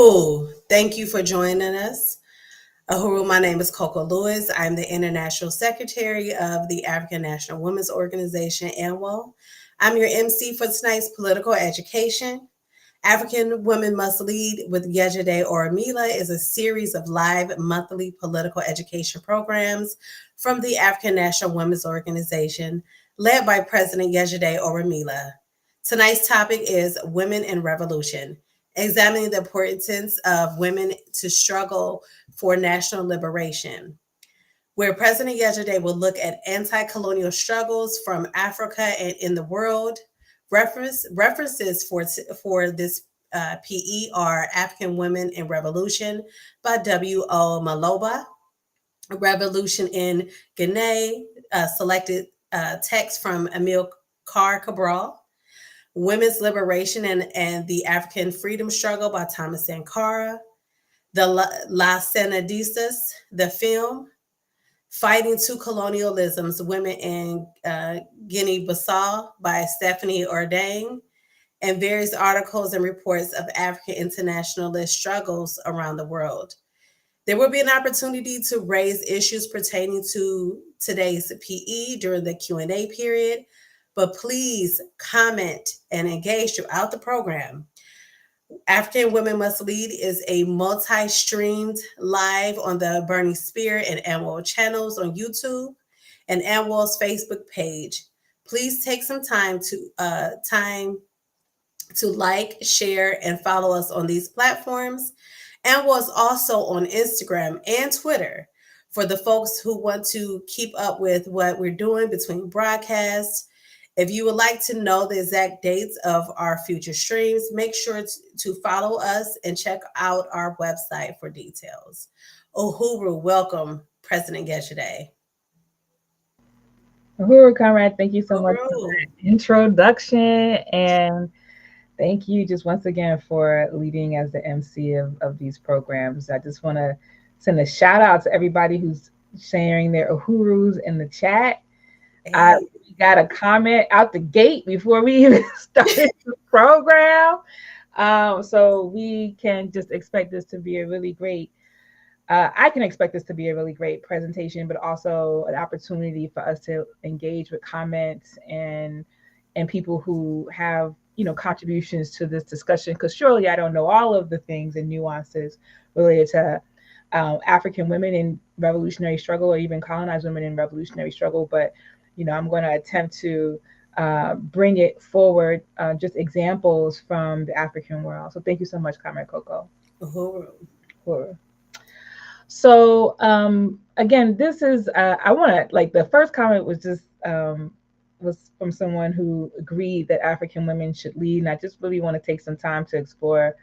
Uhuru, thank you for joining us. Uhuru, my name is Coco Lewis. I'm the International Secretary of the African National Women's Organization, ANWO. I'm your MC for tonight's political education. African Women Must Lead with Yejide Orunmila is a series of live monthly political education programs from the African National Women's Organization, led by President Yejide Orunmila. Tonight's topic is Women in Revolution, examining the importance of women to struggle for national liberation, where President Yejide will look at anti-colonial struggles from Africa and in the world. References for this PE are African Women in Revolution by W.O. Maloba, Revolution in Guinea, selected text from Emil Carr Cabral, Women's Liberation and the African Freedom Struggle by Thomas Sankara, the La Sanadistas, the film, Fighting Two Colonialisms, Women in Guinea-Bissau by Stephanie Ordain, and various articles and reports of African internationalist struggles around the world. There will be an opportunity to raise issues pertaining to today's PE during the Q&A period, but please comment and engage throughout the program. African Women Must Lead is a multi-streamed live on the Burning Spear and ANWO channels on YouTube and ANWO's Facebook page. Please take some time to like, share, and follow us on these platforms. ANWO is also on Instagram and Twitter for the folks who want to keep up with what we're doing between broadcasts. If you would like to know the exact dates of our future streams, make sure to follow us and check out our website for details. Uhuru, welcome, President Yejide. Uhuru, Comrade, thank you so much for that introduction. And thank you just once again for leading as the MC of these programs. I just want to send a shout out to everybody who's sharing their Uhurus in the chat. Hey. We got a comment out the gate before we even started the program. So we can just expect this to be a really great, I can expect this to be a really great presentation, but also an opportunity for us to engage with comments and people who have, contributions to this discussion, because surely I don't know all of the things and nuances related to African women in revolutionary struggle, or even colonized women in revolutionary struggle, but I'm going to attempt to bring it forward, just examples from the African world. So thank you so much, Comrade Coco. Uhuru. So again, this is, I want to, the first comment was just, was from someone who agreed that African women should lead. And I just really want to take some time to explore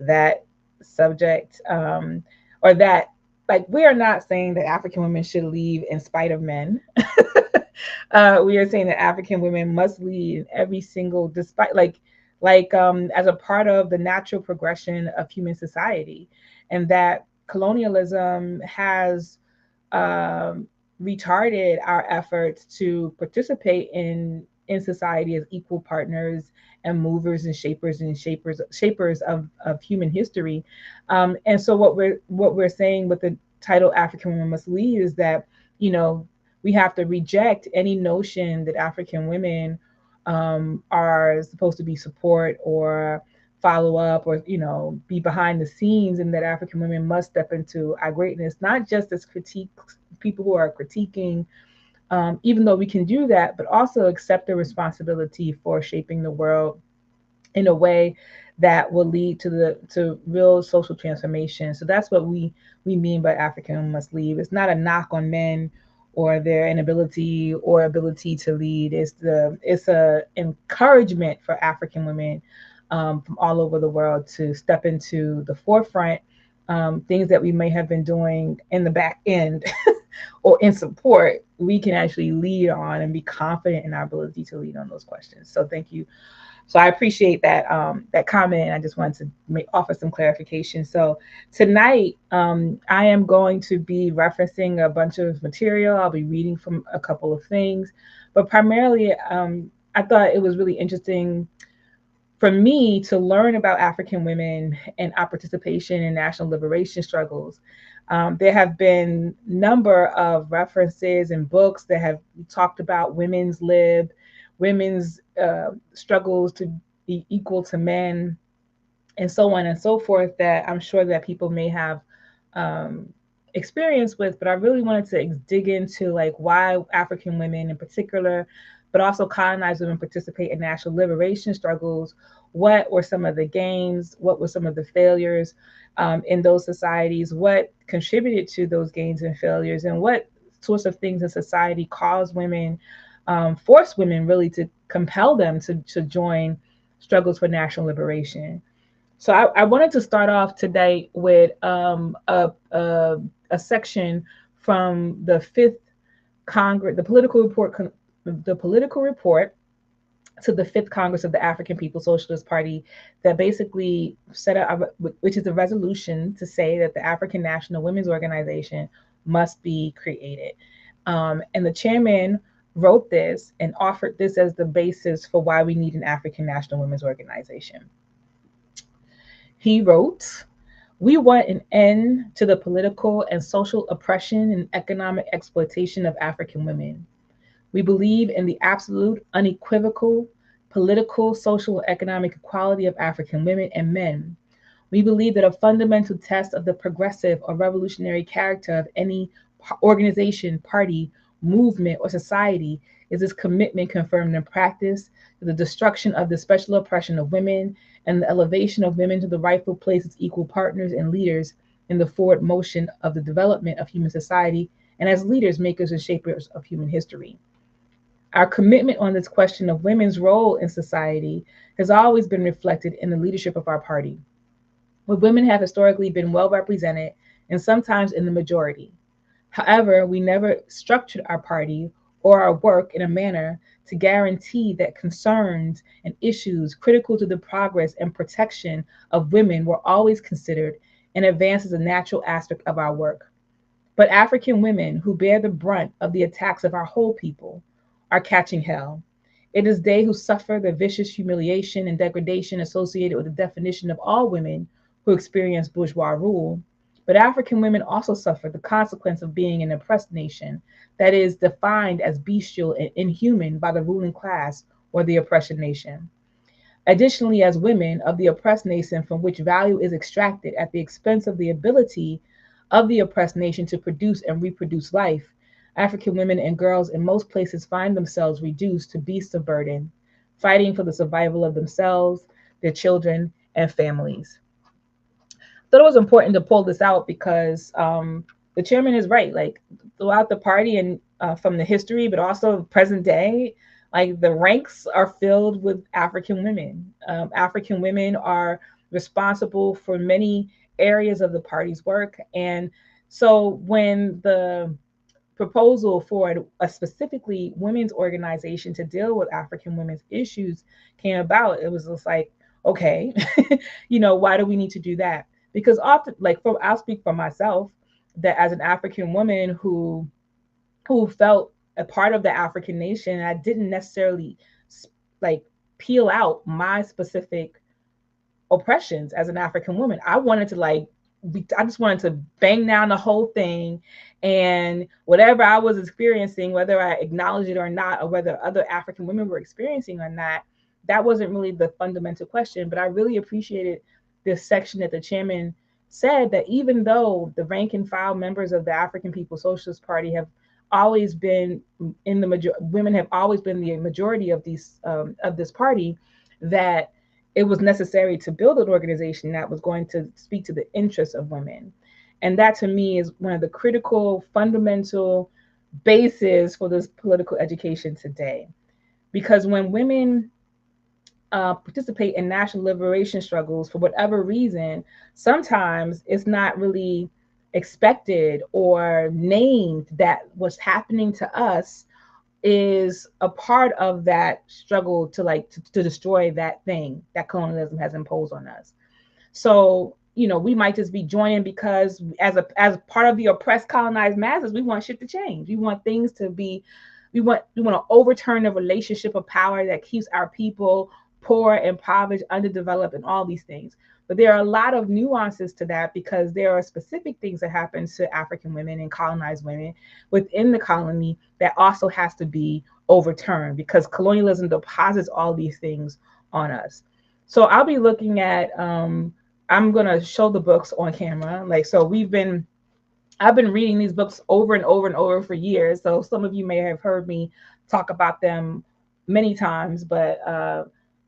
that subject, or that, we are not saying that African women should lead in spite of men. We are saying that African women must lead in every single, despite as a part of the natural progression of human society, and that colonialism has retarded our efforts to participate in society as equal partners and movers and shapers of human history. And so what we're saying with the title African Women Must Lead is that, we have to reject any notion that African women are supposed to be support or follow up or, be behind the scenes, and that African women must step into our greatness, not just as people who are critiquing, even though we can do that, but also accept the responsibility for shaping the world in a way that will lead to real social transformation. So that's what we mean by African women must lead. It's not a knock on men or their inability or ability to lead. It's a encouragement for African women from all over the world to step into the forefront, things that we may have been doing in the back end or in support, we can actually lead on and be confident in our ability to lead on those questions. So thank you. So I appreciate that comment. I just wanted to offer some clarification. So tonight, I am going to be referencing a bunch of material. I'll be reading from a couple of things, but primarily, I thought it was really interesting For me to learn about African women and our participation in national liberation struggles, there have been number of references and books that have talked about women's lib, women's struggles to be equal to men, and so on and so forth, that I'm sure that people may have um, experience with. But I really wanted to dig into like why African women in particular, but also colonized women, participate in national liberation struggles. What were some of the gains? What were some of the failures in those societies? What contributed to those gains and failures? And what sorts of things in society caused women, force women really to compel them to join struggles for national liberation? So I wanted to start off today with a section from the Fifth Congress, the political report to the Fifth Congress of the African People's Socialist Party, that basically set up, which is a resolution to say that the African National Women's Organization must be created. And the chairman wrote this and offered this as the basis for why we need an African National Women's Organization. He wrote, "We want an end to the political and social oppression and economic exploitation of African women. We believe in the absolute, unequivocal political, social, and economic equality of African women and men. We believe that a fundamental test of the progressive or revolutionary character of any organization, party, movement, or society is its commitment, confirmed in practice, to the destruction of the special oppression of women and the elevation of women to the rightful place as equal partners and leaders in the forward motion of the development of human society, and as leaders, makers, and shapers of human history. Our commitment on this question of women's role in society has always been reflected in the leadership of our party, where women have historically been well represented and sometimes in the majority. However, we never structured our party or our work in a manner to guarantee that concerns and issues critical to the progress and protection of women were always considered and advanced as a natural aspect of our work. But African women, who bear the brunt of the attacks of our whole people, are catching hell. It is they who suffer the vicious humiliation and degradation associated with the definition of all women who experience bourgeois rule. But African women also suffer the consequence of being an oppressed nation that is defined as bestial and inhuman by the ruling class or the oppression nation. Additionally, as women of the oppressed nation from which value is extracted at the expense of the ability of the oppressed nation to produce and reproduce life, African women and girls in most places find themselves reduced to beasts of burden, fighting for the survival of themselves, their children, and families. I thought it was important to pull this out because the chairman is right. Like throughout the party and from the history, but also present day, like the ranks are filled with African women. African women are responsible for many areas of the party's work. And so when the proposal for a specifically women's organization to deal with African women's issues came about, it was just like, okay, why do we need to do that? Because often, I'll speak for myself, that as an African woman who felt a part of the African nation, I didn't necessarily like peel out my specific oppressions as an African woman. I wanted to I just wanted to bang down the whole thing, and whatever I was experiencing, whether I acknowledged it or not, or whether other African women were experiencing or not, that wasn't really the fundamental question. But I really appreciated this section that the chairman said, that even though the rank and file members of the African People's Socialist Party have always been women have always been the majority of this party, that it was necessary to build an organization that was going to speak to the interests of women. And that to me is one of the critical, fundamental bases for this political education today. Because when women participate in national liberation struggles for whatever reason, sometimes it's not really expected or named that what's happening to us is a part of that struggle to destroy that thing that colonialism has imposed on us. So, we might just be joining because as part of the oppressed, colonized masses, we want shit to change. We want things to be, we want to overturn the relationship of power that keeps our people poor, impoverished, underdeveloped, and all these things. But there are a lot of nuances to that, because there are specific things that happen to African women and colonized women within the colony that also has to be overturned, because colonialism deposits all these things on us. So I'll be looking at, I'm going to show the books on camera. Like, so I've been reading these books over and over and over for years. So some of you may have heard me talk about them many times, but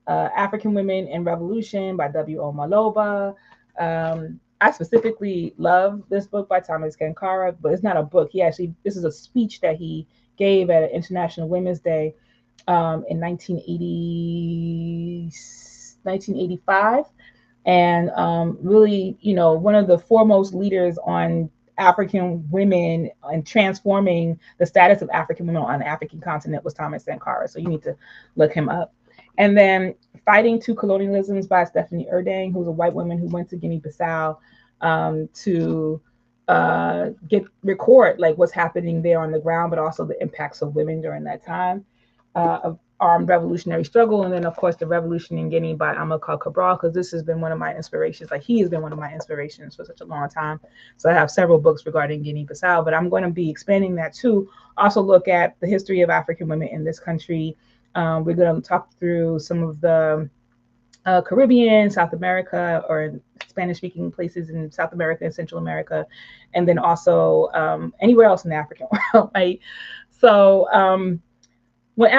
African Women in Revolution by W.O. Maloba. I specifically love this book by Thomas Sankara, but it's not a book. This is a speech that he gave at International Women's Day in 1985. And really, one of the foremost leaders on African women and transforming the status of African women on the African continent was Thomas Sankara. So you need to look him up. And then Fighting Two Colonialisms by Stephanie Erdang, who's a white woman who went to Guinea-Bissau to record like what's happening there on the ground, but also the impacts of women during that time of armed revolutionary struggle. And then, of course, The Revolution in Guinea by Amilcar Cabral, because this has been one of my inspirations. Like, he has been one of my inspirations for such a long time. So I have several books regarding Guinea-Bissau, but I'm going to be expanding that too. Also look at the history of African women in this country. We're going to talk through some of the Caribbean, South America, or Spanish-speaking places in South America and Central America, and then also anywhere else in the African world, right? So when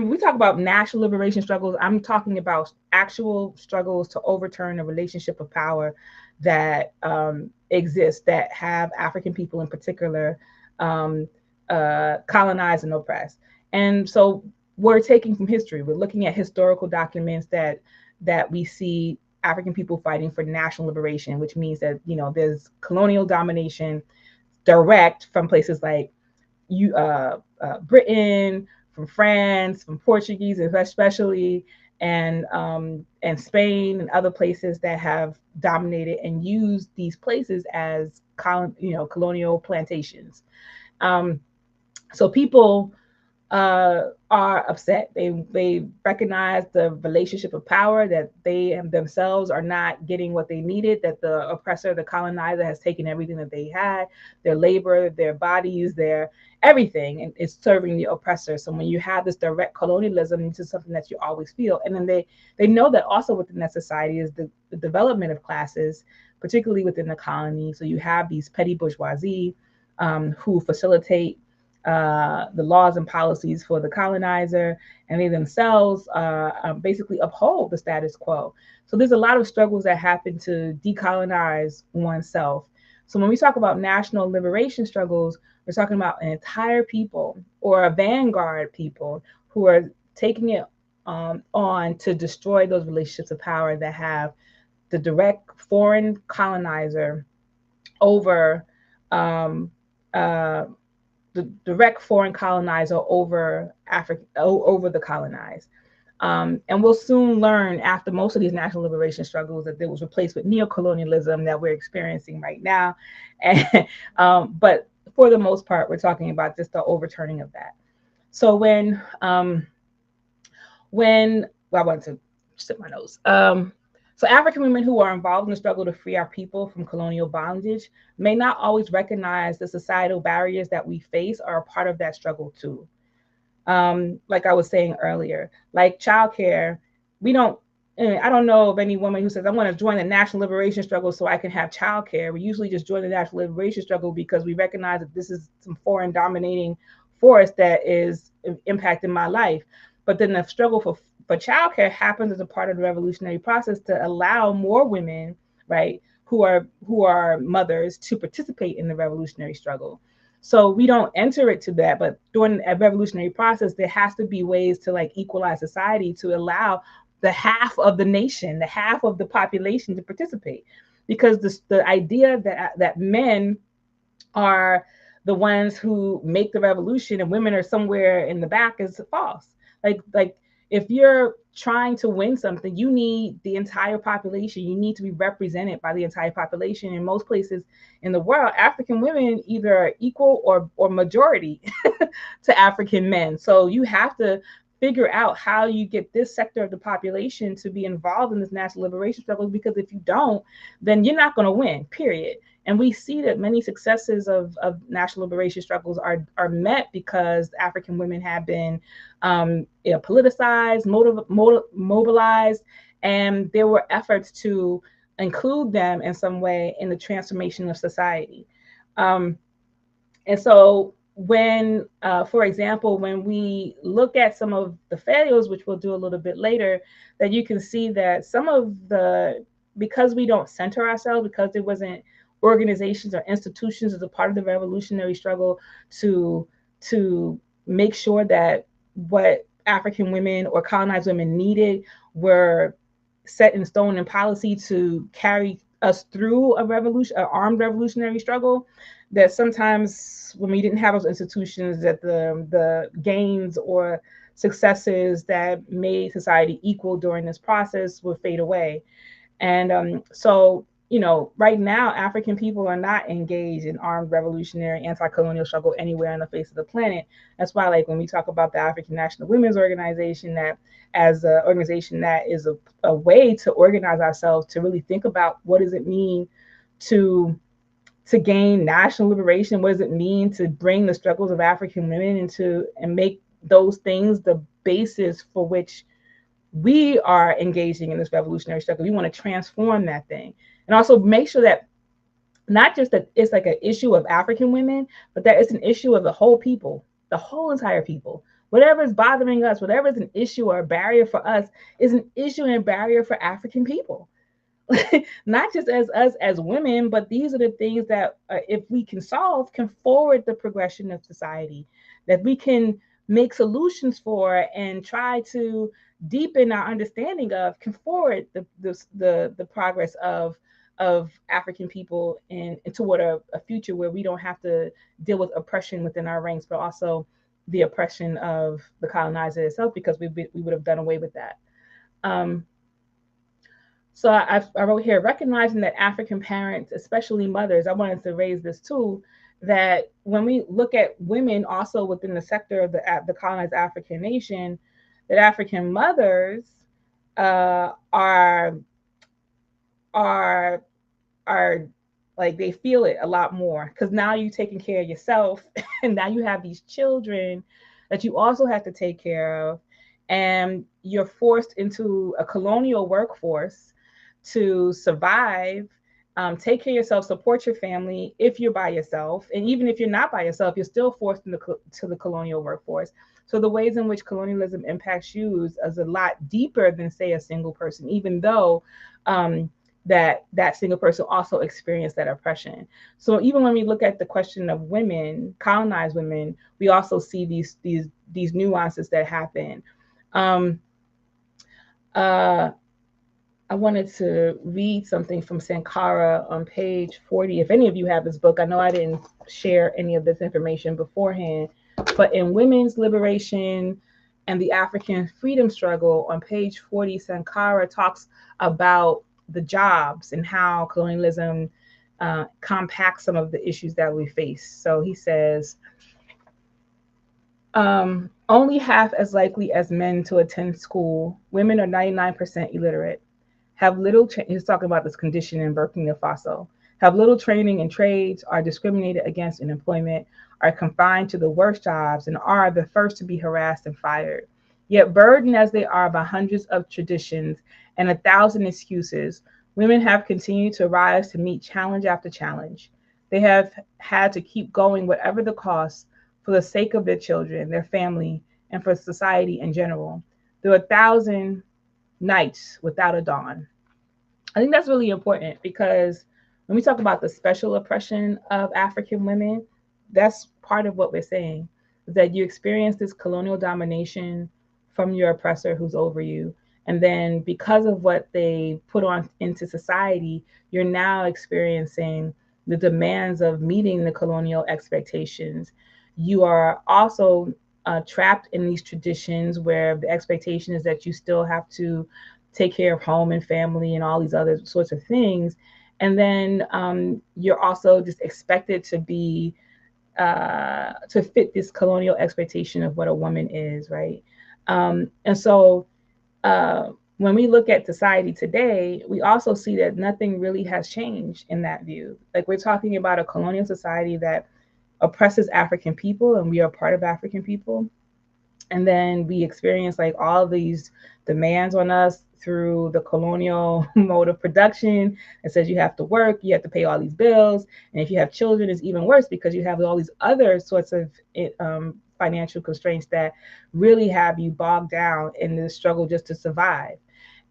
we talk about national liberation struggles, I'm talking about actual struggles to overturn a relationship of power that exists, that have African people in particular colonized and oppressed. And so we're taking from history. We're looking at historical documents that we see African people fighting for national liberation, which means that, there's colonial domination direct from places like Britain, from France, from Portuguese, especially, and Spain and other places that have dominated and used these places as colonial plantations. So people are upset. They recognize the relationship of power, that they themselves are not getting what they needed, that the oppressor, the colonizer, has taken everything that they had, their labor, their bodies, their everything, and it's serving the oppressor. So when you have this direct colonialism, this is something that you always feel. And then they know that also within that society is the development of classes, particularly within the colony. So you have these petty bourgeoisie who facilitate the laws and policies for the colonizer, and they themselves basically uphold the status quo. So there's a lot of struggles that happen to decolonize oneself. So when we talk about national liberation struggles, we're talking about an entire people or a vanguard people who are taking it on to destroy those relationships of power that have the direct foreign colonizer over the direct foreign colonizer over Africa, over the colonized. And we'll soon learn after most of these national liberation struggles that it was replaced with neocolonialism that we're experiencing right now. And, but for the most part, we're talking about just the overturning of that. So when I want to sip my nose. So African women who are involved in the struggle to free our people from colonial bondage may not always recognize the societal barriers that we face are a part of that struggle too. Like I was saying earlier, like childcare, I don't know of any woman who says, I want to join the national liberation struggle so I can have childcare. We usually just join the national liberation struggle because we recognize that this is some foreign dominating force that is impacting my life. But then the struggle for childcare happens as a part of the revolutionary process to allow more women, right, who are mothers to participate in the revolutionary struggle. So we don't enter it to that, but during a revolutionary process, there has to be ways to like equalize society to allow the half of the nation, the half of the population to participate, because the idea that men are the ones who make the revolution and women are somewhere in the back is false. Like if you're trying to win something, you need the entire population. You need to be represented by the entire population. In most places in the world, African women either are equal or majority to African men. So you have to figure out how you get this sector of the population to be involved in this national liberation struggle, because if you don't, then you're not going to win, period. And we see that many successes of national liberation struggles are met because African women have been politicized, mobilized, and there were efforts to include them in some way in the transformation of society. And so when, for example, when we look at some of the failures, which we'll do a little bit later, that you can see that some of because we don't center ourselves, because there wasn't organizations or institutions as a part of the revolutionary struggle to make sure that what African women or colonized women needed were set in stone in policy to carry us through an armed revolutionary struggle, that sometimes when we didn't have those institutions, that the gains or successes that made society equal during this process would fade away. And so, right now, African people are not engaged in armed revolutionary anti-colonial struggle anywhere on the face of the planet. That's why, like, when we talk about the African National Women's Organization, that as an organization that is a way to organize ourselves, to really think about what does it mean to gain national liberation, what does it mean to bring the struggles of African women and make those things the basis for which we are engaging in this revolutionary struggle. We want to transform that thing, and also make sure that not just that it's like an issue of African women, but that it's an issue of the whole people, the whole entire people. Whatever is bothering us, whatever is an issue or a barrier for us, is an issue and a barrier for African people. Not just as us as women, but these are the things that if we can solve, can forward the progression of society, that we can make solutions for and try to deepen our understanding of, can forward the progress of African people and toward a future where we don't have to deal with oppression within our ranks, but also the oppression of the colonizer itself, because we would have done away with that. So I wrote here, recognizing that African parents, especially mothers, I wanted to raise this too, that when we look at women also within the sector of the colonized African nation, that African mothers are like, they feel it a lot more, because now you're taking care of yourself and now you have these children that you also have to take care of, and you're forced into a colonial workforce to survive, take care of yourself, support your family if you're by yourself. And even if you're not by yourself, you're still forced into the colonial workforce. So the ways in which colonialism impacts you is a lot deeper than, say, a single person, even though that single person also experienced that oppression. So even when we look at the question of women, colonized women, we also see these nuances that happen. I wanted to read something from Sankara on page 40. If any of you have this book, I know I didn't share any of this information beforehand, but in Women's Liberation and the African Freedom Struggle on page 40, Sankara talks about the jobs and how colonialism compacts some of the issues that we face. So he says, only half as likely as men to attend school, women are 99% illiterate, have little, he's talking about this condition in Burkina Faso, have little training in trades, are discriminated against in employment, are confined to the worst jobs, and are the first to be harassed and fired. Yet burdened as they are by hundreds of traditions and 1,000 excuses, women have continued to rise to meet challenge after challenge. They have had to keep going whatever the cost, for the sake of their children, their family, and for society in general. There are 1,000 nights without a dawn. I think that's really important, because when we talk about the special oppression of African women, that's part of what we're saying, is that you experience this colonial domination from your oppressor who's over you. And then because of what they put on into society, you're now experiencing the demands of meeting the colonial expectations. You are also trapped in these traditions where the expectation is that you still have to take care of home and family and all these other sorts of things. And then you're also just expected to be, to fit this colonial expectation of what a woman is, right? And so when we look at society today, we also see that nothing really has changed in that view. Like, we're talking about a colonial society that oppresses African people, and we are part of African people. And then we experience like all these demands on us through the colonial mode of production. It says you have to work, you have to pay all these bills, and if you have children, it's even worse because you have all these other sorts of financial constraints that really have you bogged down in the struggle just to survive.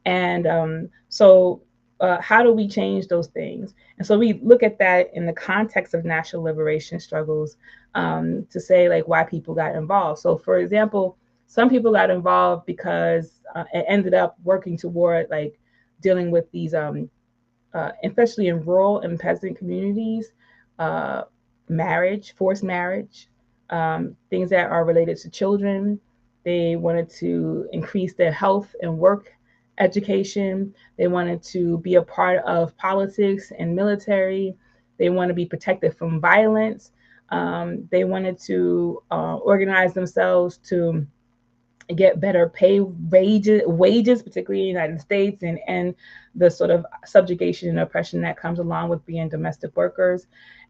And how do we change those things? And so we look at that in the context of national liberation struggles, to say like why people got involved. So, for example, some people got involved because it ended up working toward like dealing with these, especially in rural and peasant communities, uh, marriage, forced marriage, things that are related to children. They wanted to increase their health and work education. They wanted to be a part of politics and military. They want to be protected from violence. They wanted to organize themselves to get better pay, wages, particularly in the United States, and the sort of subjugation and oppression that comes along with being domestic workers.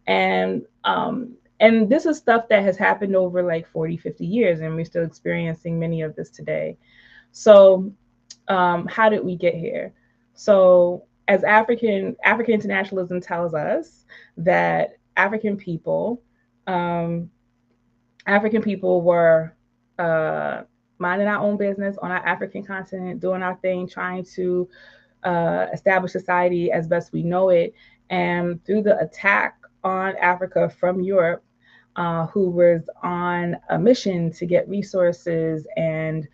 And this is stuff that has happened over like 40, 50 years, and we're still experiencing many of this today. So how did we get here? So, as African internationalism tells us that um, African people were minding our own business on our African continent, doing our thing, trying to establish society as best we know it. And through the attack on Africa from Europe, who was on a mission to get resources and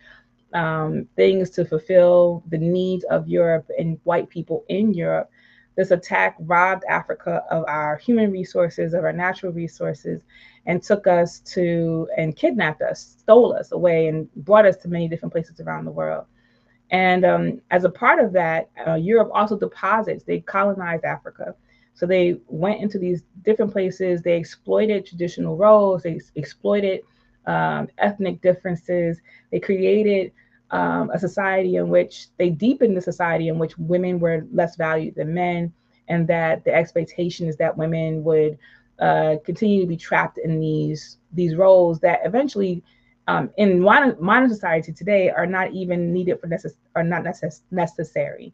things to fulfill the needs of Europe and white people in Europe. This attack robbed Africa of our human resources, of our natural resources, and took us to and kidnapped us, stole us away, and brought us to many different places around the world. And as a part of that, Europe also deposits, they colonized Africa. So they went into these different places, they exploited traditional roles, they exploited ethnic differences, they created a society in which they deepened the society in which women were less valued than men, and that the expectation is that women would continue to be trapped in these roles that eventually, in modern society today, are not even needed for are not necessary.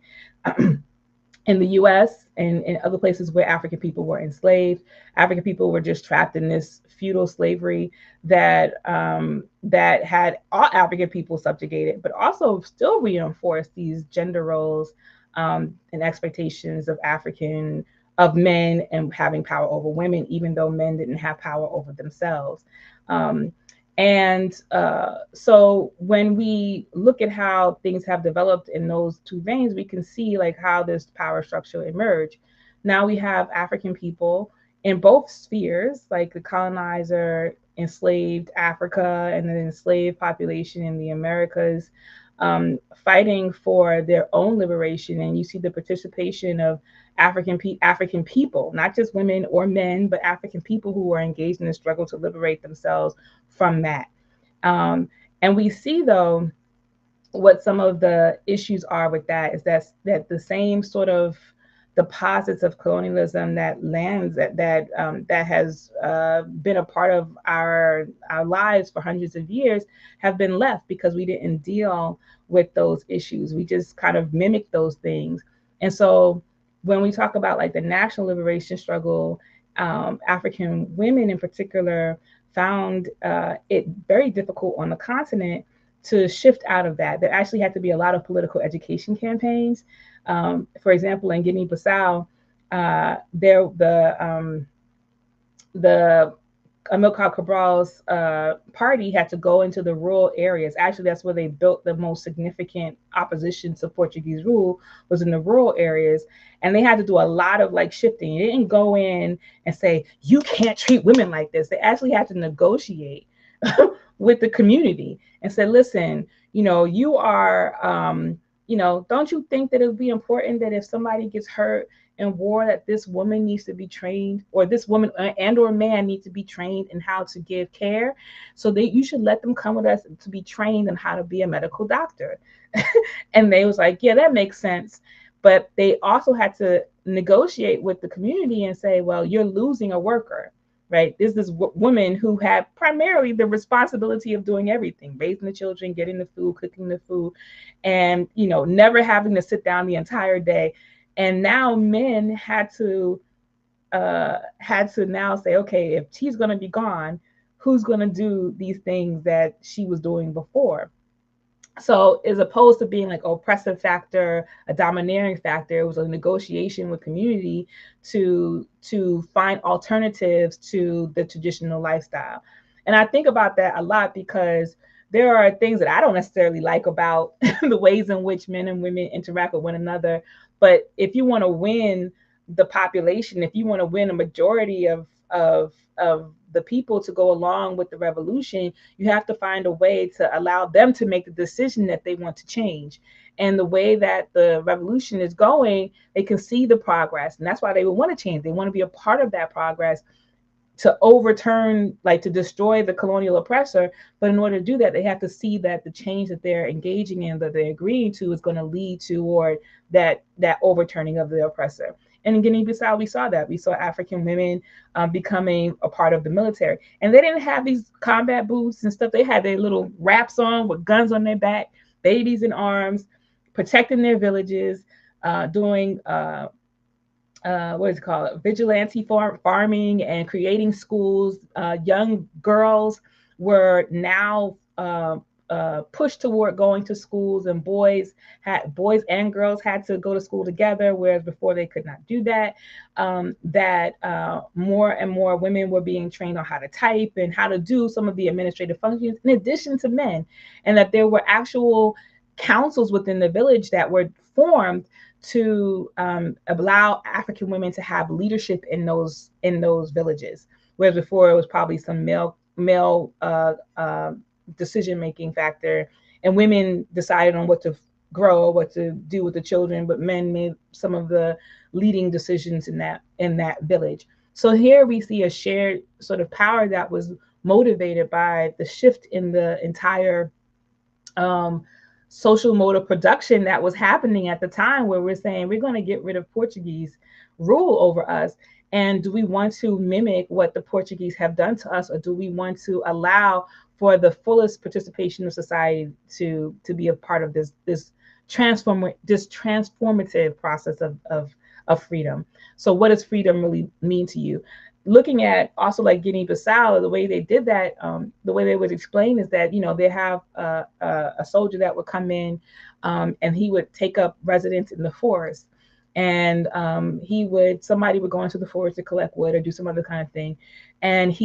In the U.S. and in other places where African people were enslaved, African people were just trapped in this feudal slavery that had all African people subjugated, but also still reinforced these gender roles and expectations of men and having power over women, even though men didn't have power over themselves. So when we look at how things have developed in those two veins, we can see like how this power structure emerged. Now we have African people in both spheres, like the colonizer enslaved Africa and the enslaved population in the Americas, fighting for their own liberation. And you see the participation of African people, not just women or men, but African people who are engaged in the struggle to liberate themselves from that. And we see, though, what some of the issues are with that is that the same sort of deposits of colonialism that lands that has been a part of our lives for hundreds of years have been left because we didn't deal with those issues. We just kind of mimic those things. And so when we talk about like the national liberation struggle, African women in particular found it very difficult on the continent to shift out of that. There actually had to be a lot of political education campaigns. For example, in Guinea-Bissau, the Amilcar Cabral's party had to go into the rural areas. Actually, that's where they built the most significant opposition to Portuguese rule, was in the rural areas. And they had to do a lot of like shifting. They didn't go in and say, you can't treat women like this. They actually had to negotiate with the community and say, listen, you are, don't you think that it would be important that if somebody gets hurt in war that this woman needs to be trained, or this woman and or man needs to be trained in how to give care. So you should let them come with us to be trained in how to be a medical doctor. And they was like, yeah, that makes sense. But they also had to negotiate with the community and say, well, you're losing a worker, right? This is women who have primarily the responsibility of doing everything, raising the children, getting the food, cooking the food, and, you know, never having to sit down the entire day. And now men had to now say, okay, if she's going to be gone, who's going to do these things that she was doing before? So as opposed to being like an oppressive factor, a domineering factor, it was a negotiation with community to find alternatives to the traditional lifestyle. And I think about that a lot because there are things that I don't necessarily like about the ways in which men and women interact with one another. But if you want to win the population, if you want to win a majority of the people to go along with the revolution, you have to find a way to allow them to make the decision that they want to change. And the way that the revolution is going, they can see the progress. And that's why they would want to change. They want to be a part of that progress to overturn, like to destroy the colonial oppressor. But in order to do that, they have to see that the change that they're engaging in, that they're agreeing to, is going to lead toward that overturning of the oppressor. And in Guinea-Bissau, we saw that. We saw African women becoming a part of the military. And they didn't have these combat boots and stuff. They had their little wraps on with guns on their back, babies in arms, protecting their villages, doing what is it called? Vigilante farming and creating schools. Young girls were now pushed toward going to schools, and boys and girls had to go to school together, whereas before they could not do that. More and more women were being trained on how to type and how to do some of the administrative functions in addition to men, and that there were actual councils within the village that were formed to allow African women to have leadership in those villages, whereas before it was probably some male decision making factor, and women decided on what to grow, what to do with the children, but men made some of the leading decisions in that village. So here we see a shared sort of power that was motivated by the shift in the entire social mode of production that was happening at the time, where we're saying we're going to get rid of Portuguese rule over us. And do we want to mimic what the Portuguese have done to us, or do we want to allow for the fullest participation of society to be a part of this transformative process of freedom? So what does freedom really mean to you? Looking at also like Guinea-Bissau, the way they did that, the way they would explain is that, you know, they have a soldier that would come in and he would take up residence in the forest. And somebody would go into the forest to collect wood or do some other kind of thing. And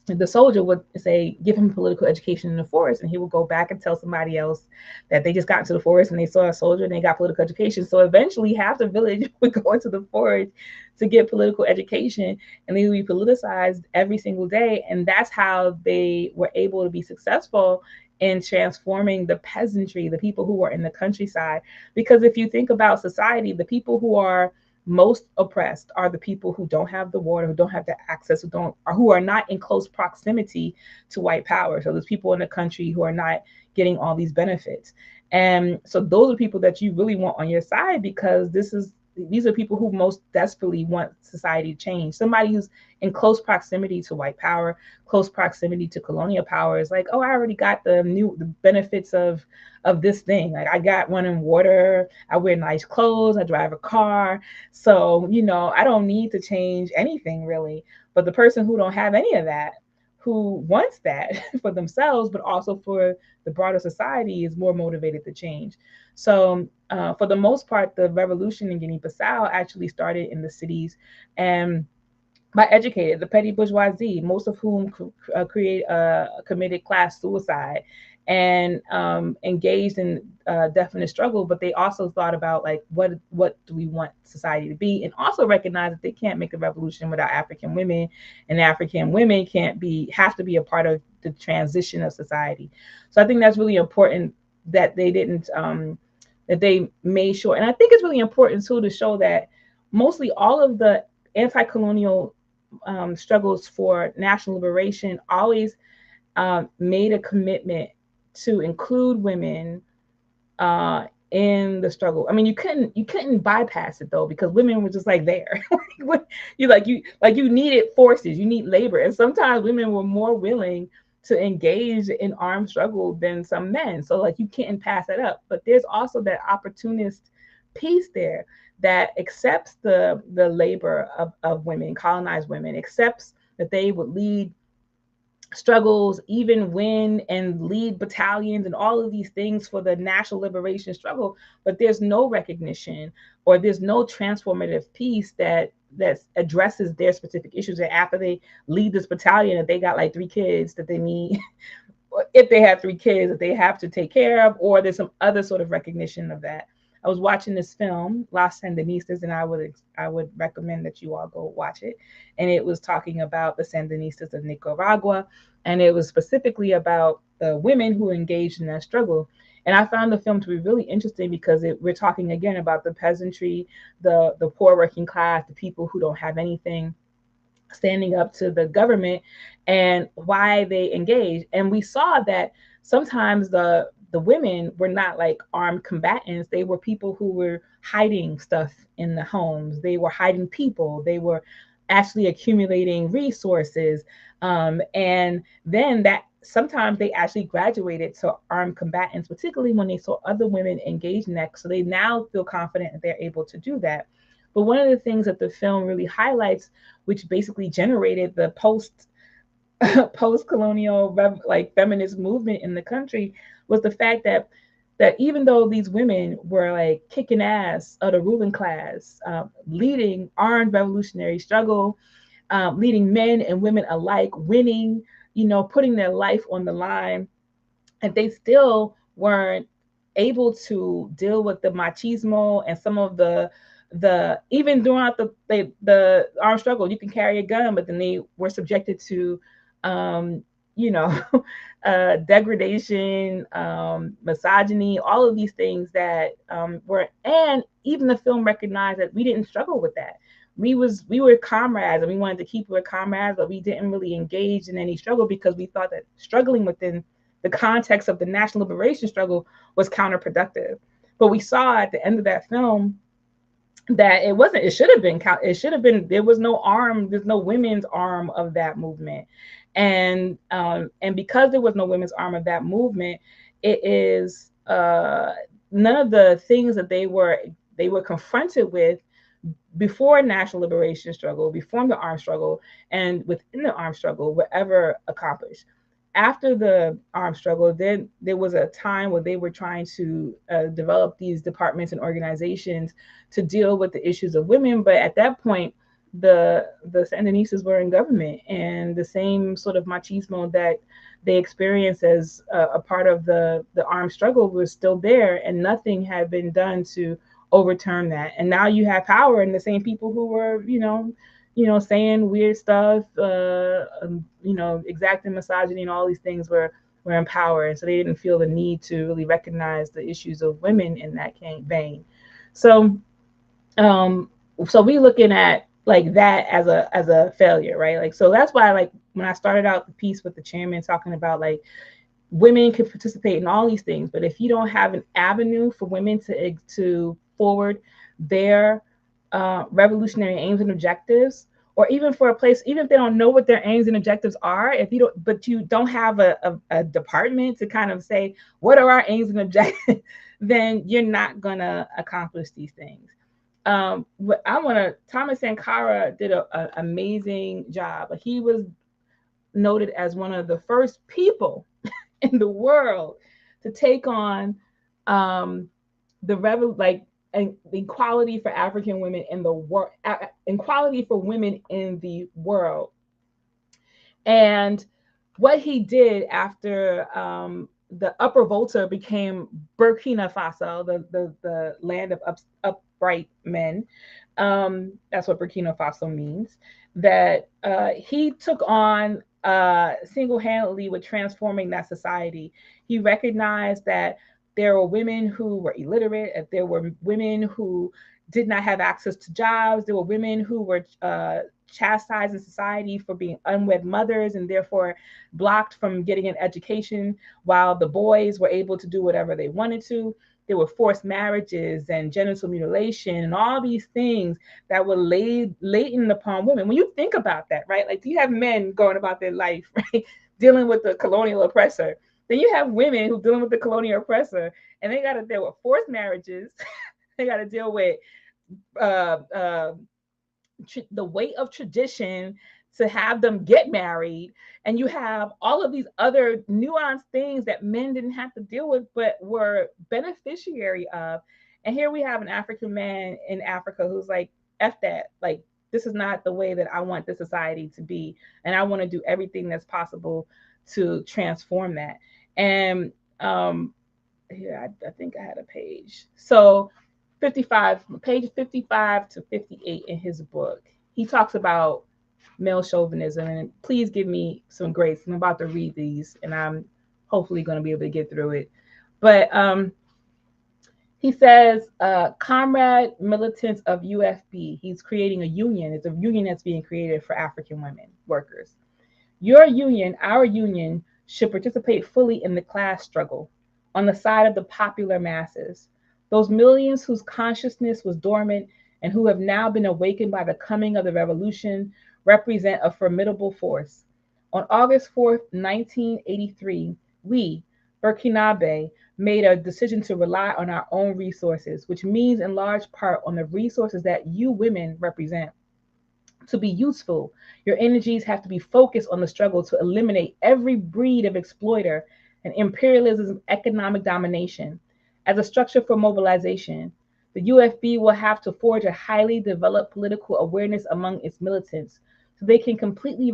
the soldier would say, give him political education in the forest, and he would go back and tell somebody else that they just got into the forest and they saw a soldier and they got political education. So eventually half the village would go into the forest to get political education, and they would be politicized every single day. And that's how they were able to be successful in transforming the peasantry, the people who are in the countryside. Because if you think about society, the people who are most oppressed are the people who don't have the water, who don't have the access, who are not in close proximity to white power. So there's people in the country who are not getting all these benefits. And so those are people that you really want on your side, because these are people who most desperately want society to change. Somebody who's in close proximity to white power, close proximity to colonial power is like, oh, I already got the benefits of this thing. Like, I got running water, I wear nice clothes, I drive a car. So, you know, I don't need to change anything really. But the person who don't have any of that, who wants that for themselves, but also for the broader society, is more motivated to change. So for the most part, the revolution in Guinea-Bissau actually started in the cities, and by educated, the petty bourgeoisie, most of whom committed class suicide and engaged in definite struggle. But they also thought about, like, what do we want society to be, and also recognize that they can't make a revolution without African women, and African women have to be a part of the transition of society. So I think that's really important, that they didn't that they made sure. And I think it's really important too to show that mostly all of the anti-colonial struggles for national liberation always made a commitment to include women uh, in the struggle. I mean, you couldn't bypass it though, because women were just like there. You needed forces, you need labor, and sometimes women were more willing to engage in armed struggle than some men. So like you can't pass that up. But there's also that opportunist piece there that accepts the labor of women, colonized women, accepts that they would lead struggles, even win and lead battalions and all of these things for the national liberation struggle, but there's no recognition or there's no transformative piece that addresses their specific issues. And after they lead this battalion, that they got like 3 kids that they need, if they have 3 kids that they have to take care of, or there's some other sort of recognition of that. I was watching this film, Las Sandinistas, and I would recommend that you all go watch it. And it was talking about the Sandinistas of Nicaragua, and it was specifically about the women who engaged in that struggle. And I found the film to be really interesting because we're talking again about the peasantry, the poor working class, the people who don't have anything, standing up to the government and why they engaged. And we saw that sometimes the women were not like armed combatants. They were people who were hiding stuff in the homes. They were hiding people. They were actually accumulating resources. And then that sometimes they actually graduated to armed combatants, particularly when they saw other women engage in that. So they now feel confident that they're able to do that. But one of the things that the film really highlights, which basically generated the post-colonial like feminist movement in the country, was the fact that even though these women were like kicking ass of the ruling class, leading armed revolutionary struggle, leading men and women alike, winning, putting their life on the line, and they still weren't able to deal with the machismo and some of the even throughout the armed struggle. You can carry a gun, but then they were subjected to um, you know degradation, misogyny, all of these things that were. And even the film recognized that we didn't struggle with that. We were comrades, and we wanted to keep with comrades, but we didn't really engage in any struggle because we thought that struggling within the context of the national liberation struggle was counterproductive. But we saw at the end of that film that it wasn't. It should have been. There was no arm. There's no women's arm of that movement, and because there was no women's arm of that movement, it is none of the things that they were confronted with before national liberation struggle, before the armed struggle, and within the armed struggle were ever accomplished. After the armed struggle, then there was a time where they were trying to develop these departments and organizations to deal with the issues of women. But at that point, the Sandinistas were in government, and the same sort of machismo that they experienced as a part of the armed struggle was still there, and nothing had been done to overturn that. And now you have power, and the same people who were, saying weird stuff, exacting misogyny and all these things were in power, and so they didn't feel the need to really recognize the issues of women in that vein. So, so we looking at like that as a failure, right? Like, so that's why, like, when I started out the piece with the chairman talking about like women can participate in all these things, but if you don't have an avenue for women to forward their revolutionary aims and objectives, or even for a place, even if they don't know what their aims and objectives are, but you don't have a department to kind of say what are our aims and objectives, then you're not gonna accomplish these things. Thomas Sankara did an amazing job. He was noted as one of the first people in the world to take on and equality for African women in the world, equality for women in the world. And what he did after the Upper Volta became Burkina Faso, the land of upright men. That's what Burkina Faso means. That he took on single-handedly with transforming that society. He recognized that there were women who were illiterate, if there were women who did not have access to jobs, there were women who were chastised in society for being unwed mothers and therefore blocked from getting an education, while the boys were able to do whatever they wanted to. There were forced marriages and genital mutilation and all these things that were latent upon women. When you think about that, right? Like, you have men going about their life, right, dealing with the colonial oppressor. Then you have women who dealing with the colonial oppressor, and they got to deal with forced marriages. They got to deal with uh, uh, the weight of tradition to have them get married, and you have all of these other nuanced things that men didn't have to deal with but were beneficiary of. And here we have an African man in Africa who's like, F that, like, this is not the way that I want this society to be, and I want to do everything that's possible to transform that. And here, I think I had a page. So 55, page 55 to 58 in his book, he talks about male chauvinism. And please give me some grace. I'm about to read these, and I'm hopefully going to be able to get through it. But he says, comrade militants of UFB, he's creating a union. It's a union that's being created for African women workers. Your union, our union, should participate fully in the class struggle on the side of the popular masses, those millions whose consciousness was dormant and who have now been awakened by the coming of the revolution represent a formidable force. On August 4th, 1983, we, Burkina, made a decision to rely on our own resources, which means in large part on the resources that you women represent. To be useful, your energies have to be focused on the struggle to eliminate every breed of exploiter and imperialism's economic domination. As a structure for mobilization, the UFB will have to forge a highly developed political awareness among its militants so they can completely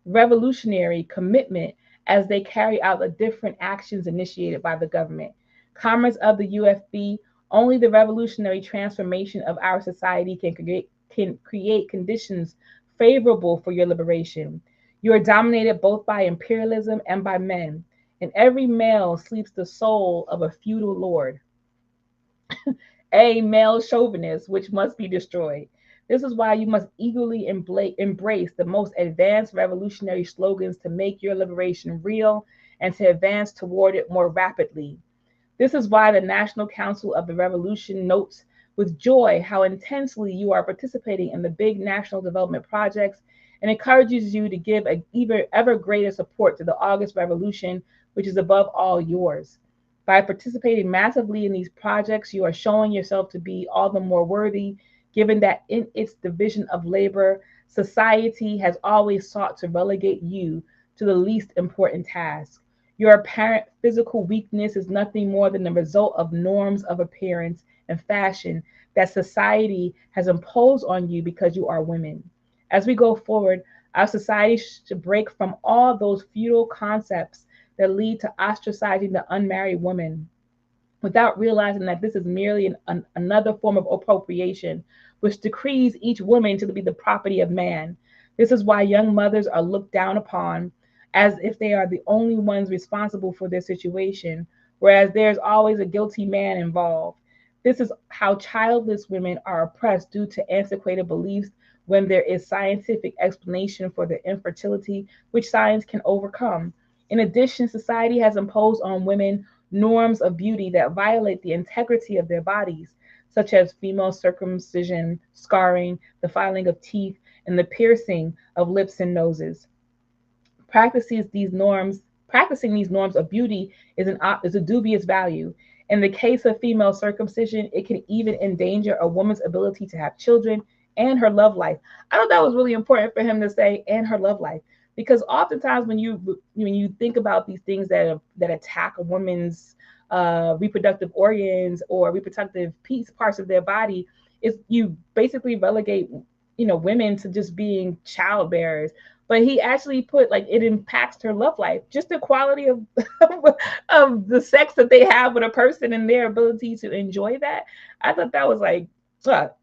revolutionary commitment as they carry out the different actions initiated by the government. Comrades of the UFB, only the revolutionary transformation of our society can create conditions favorable for your liberation. You are dominated both by imperialism and by men. In every male sleeps the soul of a feudal lord, a male chauvinist, which must be destroyed. This is why you must eagerly embrace the most advanced revolutionary slogans to make your liberation real and to advance toward it more rapidly. This is why the National Council of the Revolution notes with joy how intensely you are participating in the big national development projects and encourages you to give ever greater support to the August Revolution, which is above all yours. By participating massively in these projects, you are showing yourself to be all the more worthy, given that in its division of labor, society has always sought to relegate you to the least important task. Your apparent physical weakness is nothing more than the result of norms of appearance and fashion that society has imposed on you because you are women. As we go forward, our society should break from all those feudal concepts that lead to ostracizing the unmarried woman without realizing that this is merely another form of appropriation, which decrees each woman to be the property of man. This is why young mothers are looked down upon as if they are the only ones responsible for their situation, whereas there's always a guilty man involved. This is how childless women are oppressed due to antiquated beliefs when there is scientific explanation for their infertility, which science can overcome. In addition, society has imposed on women norms of beauty that violate the integrity of their bodies, such as female circumcision, scarring, the filing of teeth, and the piercing of lips and noses. Practicing these norms of beauty is a dubious value. In the case of female circumcision, it can even endanger a woman's ability to have children and her love life. I thought that was really important for him to say, and her love life, because oftentimes when you think about these things that attack a woman's reproductive organs or reproductive parts of their body, is you basically relegate women to just being child bearers. But he actually put, like, it impacts her love life, just the quality of of the sex that they have with a person and their ability to enjoy that. I thought that was like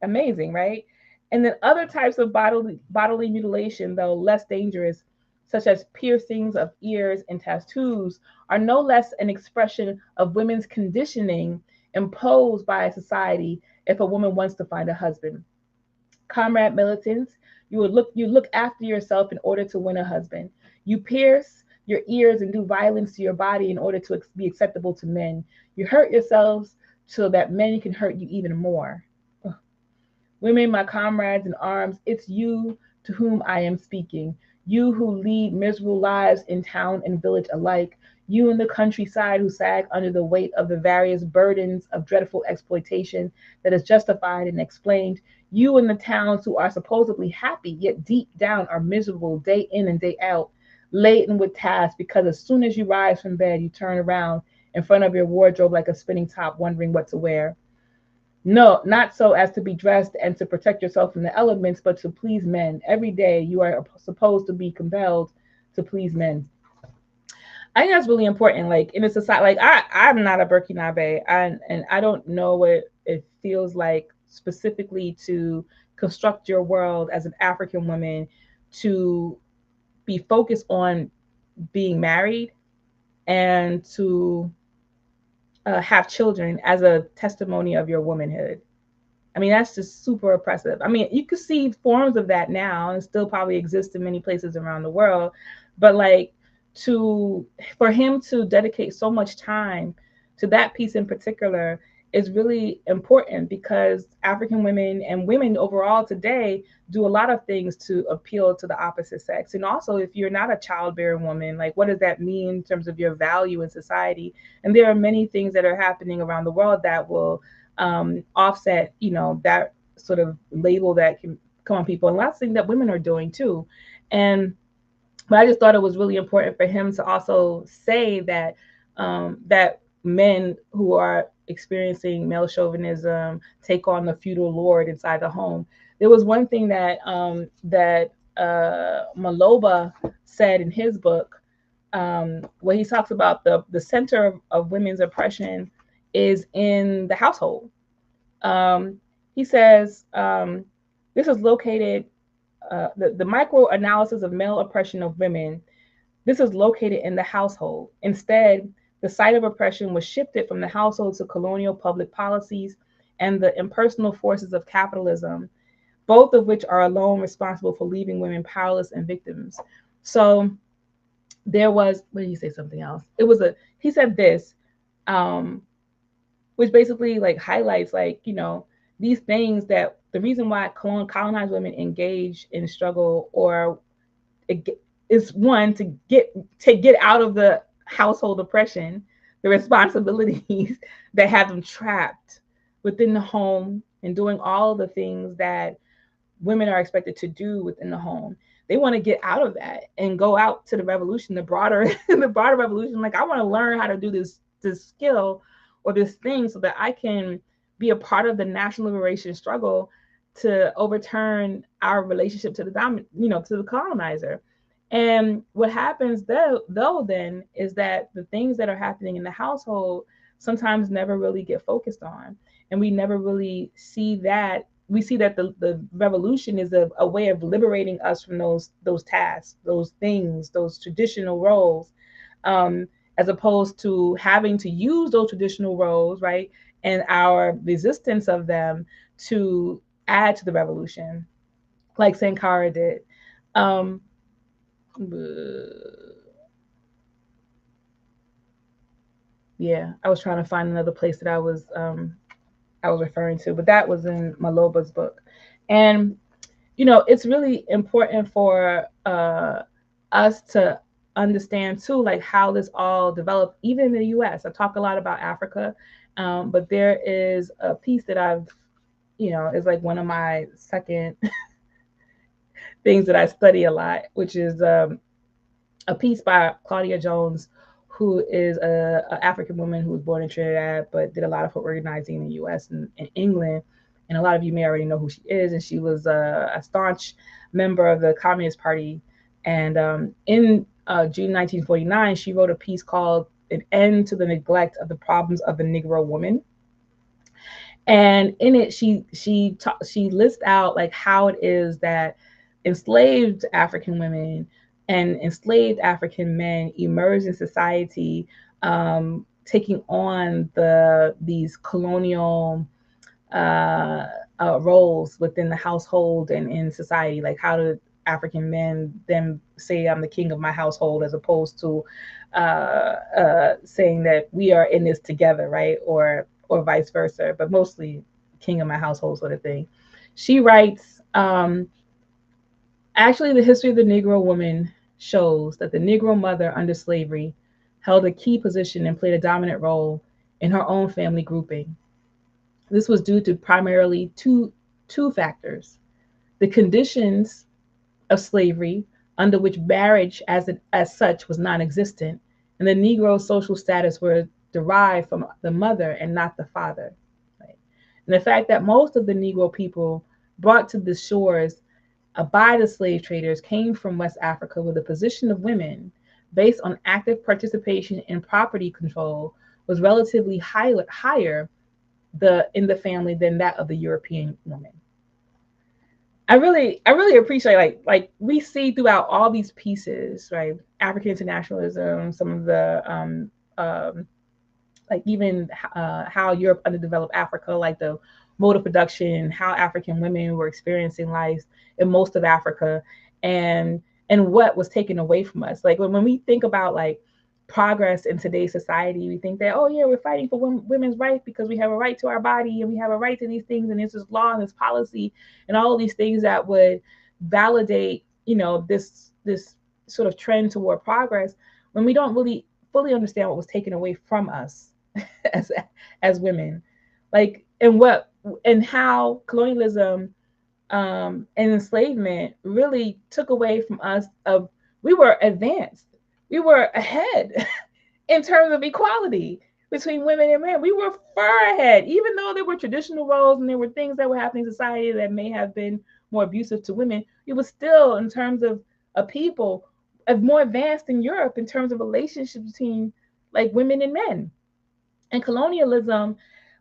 amazing, right? And then other types of bodily mutilation, though less dangerous, such as piercings of ears and tattoos, are no less an expression of women's conditioning imposed by society if a woman wants to find a husband. Comrade militants, you look after yourself in order to win a husband. You pierce your ears and do violence to your body in order to be acceptable to men. You hurt yourselves so that men can hurt you even more. Ugh. Women, my comrades in arms, it's you to whom I am speaking. You who lead miserable lives in town and village alike. You in the countryside who sag under the weight of the various burdens of dreadful exploitation that is justified and explained. You in the towns who are supposedly happy, yet deep down are miserable day in and day out, laden with tasks because as soon as you rise from bed, you turn around in front of your wardrobe like a spinning top, wondering what to wear. No, not so as to be dressed and to protect yourself from the elements, but to please men. Every day you are supposed to be compelled to please men. I think that's really important. Like in a society, like I'm not a Burkinabe, and I don't know what it feels like specifically to construct your world as an African woman to be focused on being married and to have children as a testimony of your womanhood. I mean, that's just super oppressive. I mean, you could see forms of that now and still probably exist in many places around the world. But like to for him to dedicate so much time to that piece in particular is really important because African women and women overall today do a lot of things to appeal to the opposite sex. And also, if you're not a childbearing woman, like what does that mean in terms of your value in society? And there are many things that are happening around the world that will offset, that sort of label that can come on people. And lots of things that women are doing too. And but I just thought it was really important for him to also say that that men who are experiencing male chauvinism take on the feudal lord inside the home. There was one thing that Maloba said in his book, where he talks about the center of women's oppression is in the household. He says this is located, the micro analysis of male oppression of women, this is located in the household. Instead, the site of oppression was shifted from the household to colonial public policies and the impersonal forces of capitalism, both of which are alone responsible for leaving women powerless and victims. So there was, what did he say something else? He said this, which basically like highlights like, these things that the reason why colonized women engage in struggle or is one to get out of the household oppression, the responsibilities that have them trapped within the home and doing all the things that women are expected to do within the home. They want to get out of that and go out to the revolution, the broader revolution. Like I want to learn how to do this skill or this thing so that I can be a part of the national liberation struggle to overturn our relationship to the colonizer. And what happens though then is that the things that are happening in the household sometimes never really get focused on, and we never really see that. We see that the revolution is a way of liberating us from those tasks, those things, those traditional roles, as opposed to having to use those traditional roles, right, and our resistance of them to add to the revolution, like Sankara did. Yeah, I was trying to find another place that I was referring to, but that was in Maloba's book. And it's really important for us to understand too, like how this all developed, even in the U.S. I talk a lot about Africa, but there is a piece that I've, is like one of my second things that I study a lot, which is a piece by Claudia Jones, who is an African woman who was born in Trinidad, but did a lot of her organizing in the U.S. and England. And a lot of you may already know who she is. And she was a staunch member of the Communist Party. And in June 1949, she wrote a piece called "An End to the Neglect of the Problems of the Negro Woman." And in it, she lists out like how it is that enslaved African women and enslaved African men emerged in society, taking on these colonial uh, roles within the household and in society. Like, how do African men then say, I'm the king of my household, as opposed to saying that we are in this together, right? Or vice versa, but mostly king of my household sort of thing. She writes, actually, the history of the Negro woman shows that the Negro mother under slavery held a key position and played a dominant role in her own family grouping. This was due to primarily two factors: the conditions of slavery, under which marriage as such was non existent, and the Negro social status were derived from the mother and not the father. Right? And the fact that most of the Negro people brought to the shores by the slave traders came from West Africa, where the position of women, based on active participation in property control, was relatively higher in the family than that of the European woman. I really appreciate, like we see throughout all these pieces, right? African internationalism, some of the like even how Europe underdeveloped Africa, like the mode of production, how African women were experiencing life in most of Africa, and what was taken away from us. Like when we think about like progress in today's society, we think that, oh yeah, we're fighting for women's rights because we have a right to our body and we have a right to these things, and there's this law and this policy and all of these things that would validate, this sort of trend toward progress, when we don't really fully understand what was taken away from us as women, like and how colonialism and enslavement really took away from us. Of We were advanced, we were ahead in terms of equality between women and men. We were far ahead, even though there were traditional roles and there were things that were happening in society that may have been more abusive to women. It was still, in terms of a people, more advanced in Europe in terms of relationships between like women and men. And colonialism,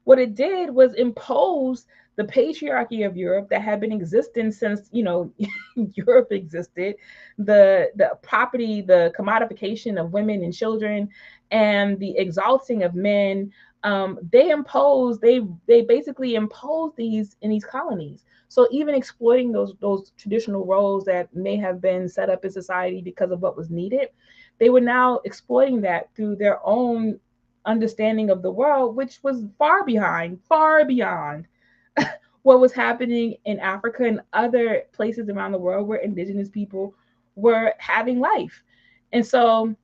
what it did was impose the patriarchy of Europe that had been existing since, Europe existed, the property, the commodification of women and children, and the exalting of men. They basically imposed these in these colonies. So even exploiting those traditional roles that may have been set up in society because of what was needed, they were now exploiting that through their own understanding of the world, which was far beyond what was happening in Africa and other places around the world where indigenous people were having life. And so,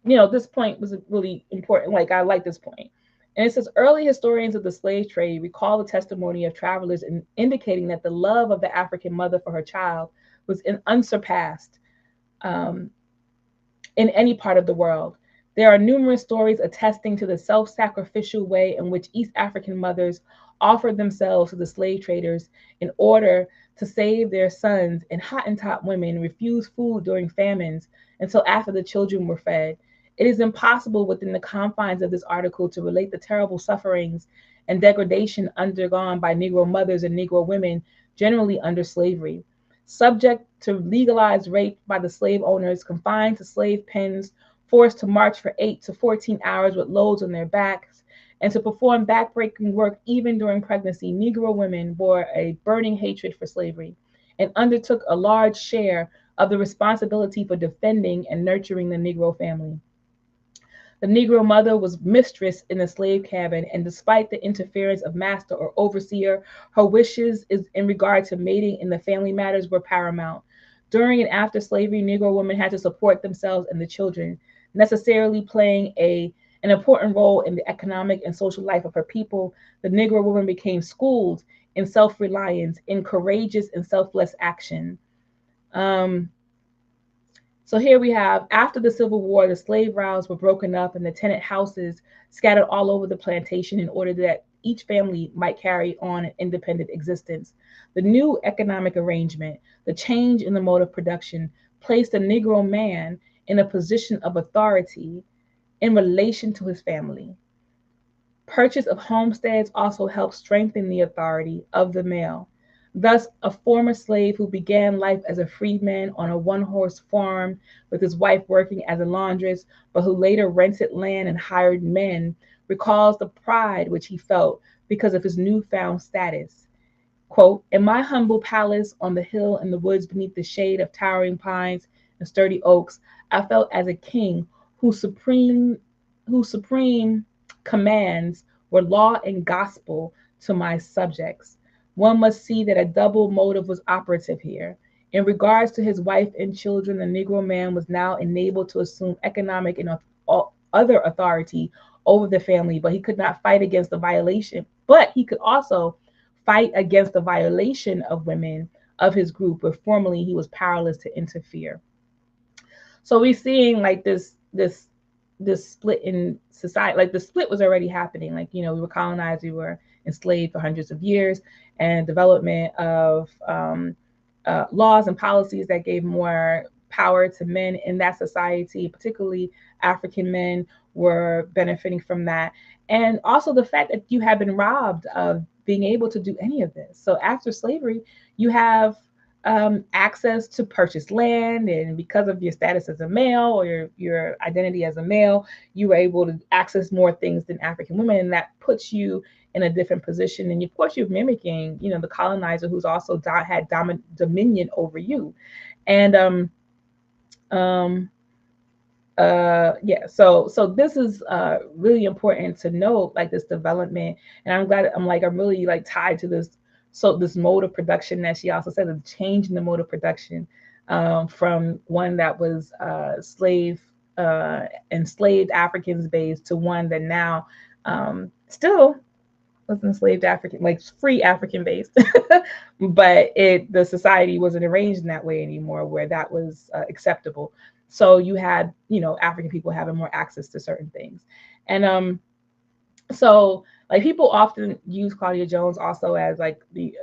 this point was really important. Like, I like this point. And it says, early historians of the slave trade recall the testimony of travelers indicating that the love of the African mother for her child was unsurpassed in any part of the world. There are numerous stories attesting to the self-sacrificial way in which East African mothers offered themselves to the slave traders in order to save their sons, and Hottentot women refused food during famines until after the children were fed. It is impossible within the confines of this article to relate the terrible sufferings and degradation undergone by Negro mothers and Negro women generally under slavery. Subject to legalized rape by the slave owners, confined to slave pens, forced to march for 8 to 14 hours with loads on their backs, and to perform backbreaking work even during pregnancy, Negro women bore a burning hatred for slavery and undertook a large share of the responsibility for defending and nurturing the Negro family. The Negro mother was mistress in the slave cabin, and despite the interference of master or overseer, her wishes in regard to mating in the family matters were paramount. During and after slavery, Negro women had to support themselves and the children, necessarily playing an important role in the economic and social life of her people. The Negro woman became schooled in self-reliance, in courageous and selfless action. So here we have, after the Civil War, the slave routes were broken up and the tenant houses scattered all over the plantation in order that each family might carry on an independent existence. The new economic arrangement, the change in the mode of production, placed the Negro man in a position of authority in relation to his family. Purchase of homesteads also helped strengthen the authority of the male. Thus, a former slave who began life as a freedman on a one-horse farm with his wife working as a laundress, but who later rented land and hired men, recalls the pride which he felt because of his newfound status. Quote, in my humble palace on the hill in the woods beneath the shade of towering pines and sturdy oaks, I felt as a king whose supreme commands were law and gospel to my subjects. One must see that a double motive was operative here. In regards to his wife and children, the Negro man was now enabled to assume economic and other authority over the family, but he could not fight against the violation. But he could also fight against the violation of women of his group, where formerly he was powerless to interfere. So we're seeing like this split in society. Like the split was already happening. Like, we were colonized, we were enslaved for hundreds of years, and development of laws and policies that gave more power to men in that society, particularly African men, were benefiting from that. And also the fact that you have been robbed of being able to do any of this. So after slavery, you have access to purchase land, and because of your status as a male or your identity as a male, you were able to access more things than African women, and that puts you in a different position. And of course, you're mimicking, the colonizer who's also had dominion over you. And um, yeah, so this is really important to note, like this development. And I'm glad I'm really like tied to this. So this mode of production that she also said, a change in the mode of production, from one that was enslaved Africans based to one that now still was enslaved African, like free African based, but the society wasn't arranged in that way anymore, where that was acceptable. So you had, African people having more access to certain things. And so like people often use Claudia Jones also as like the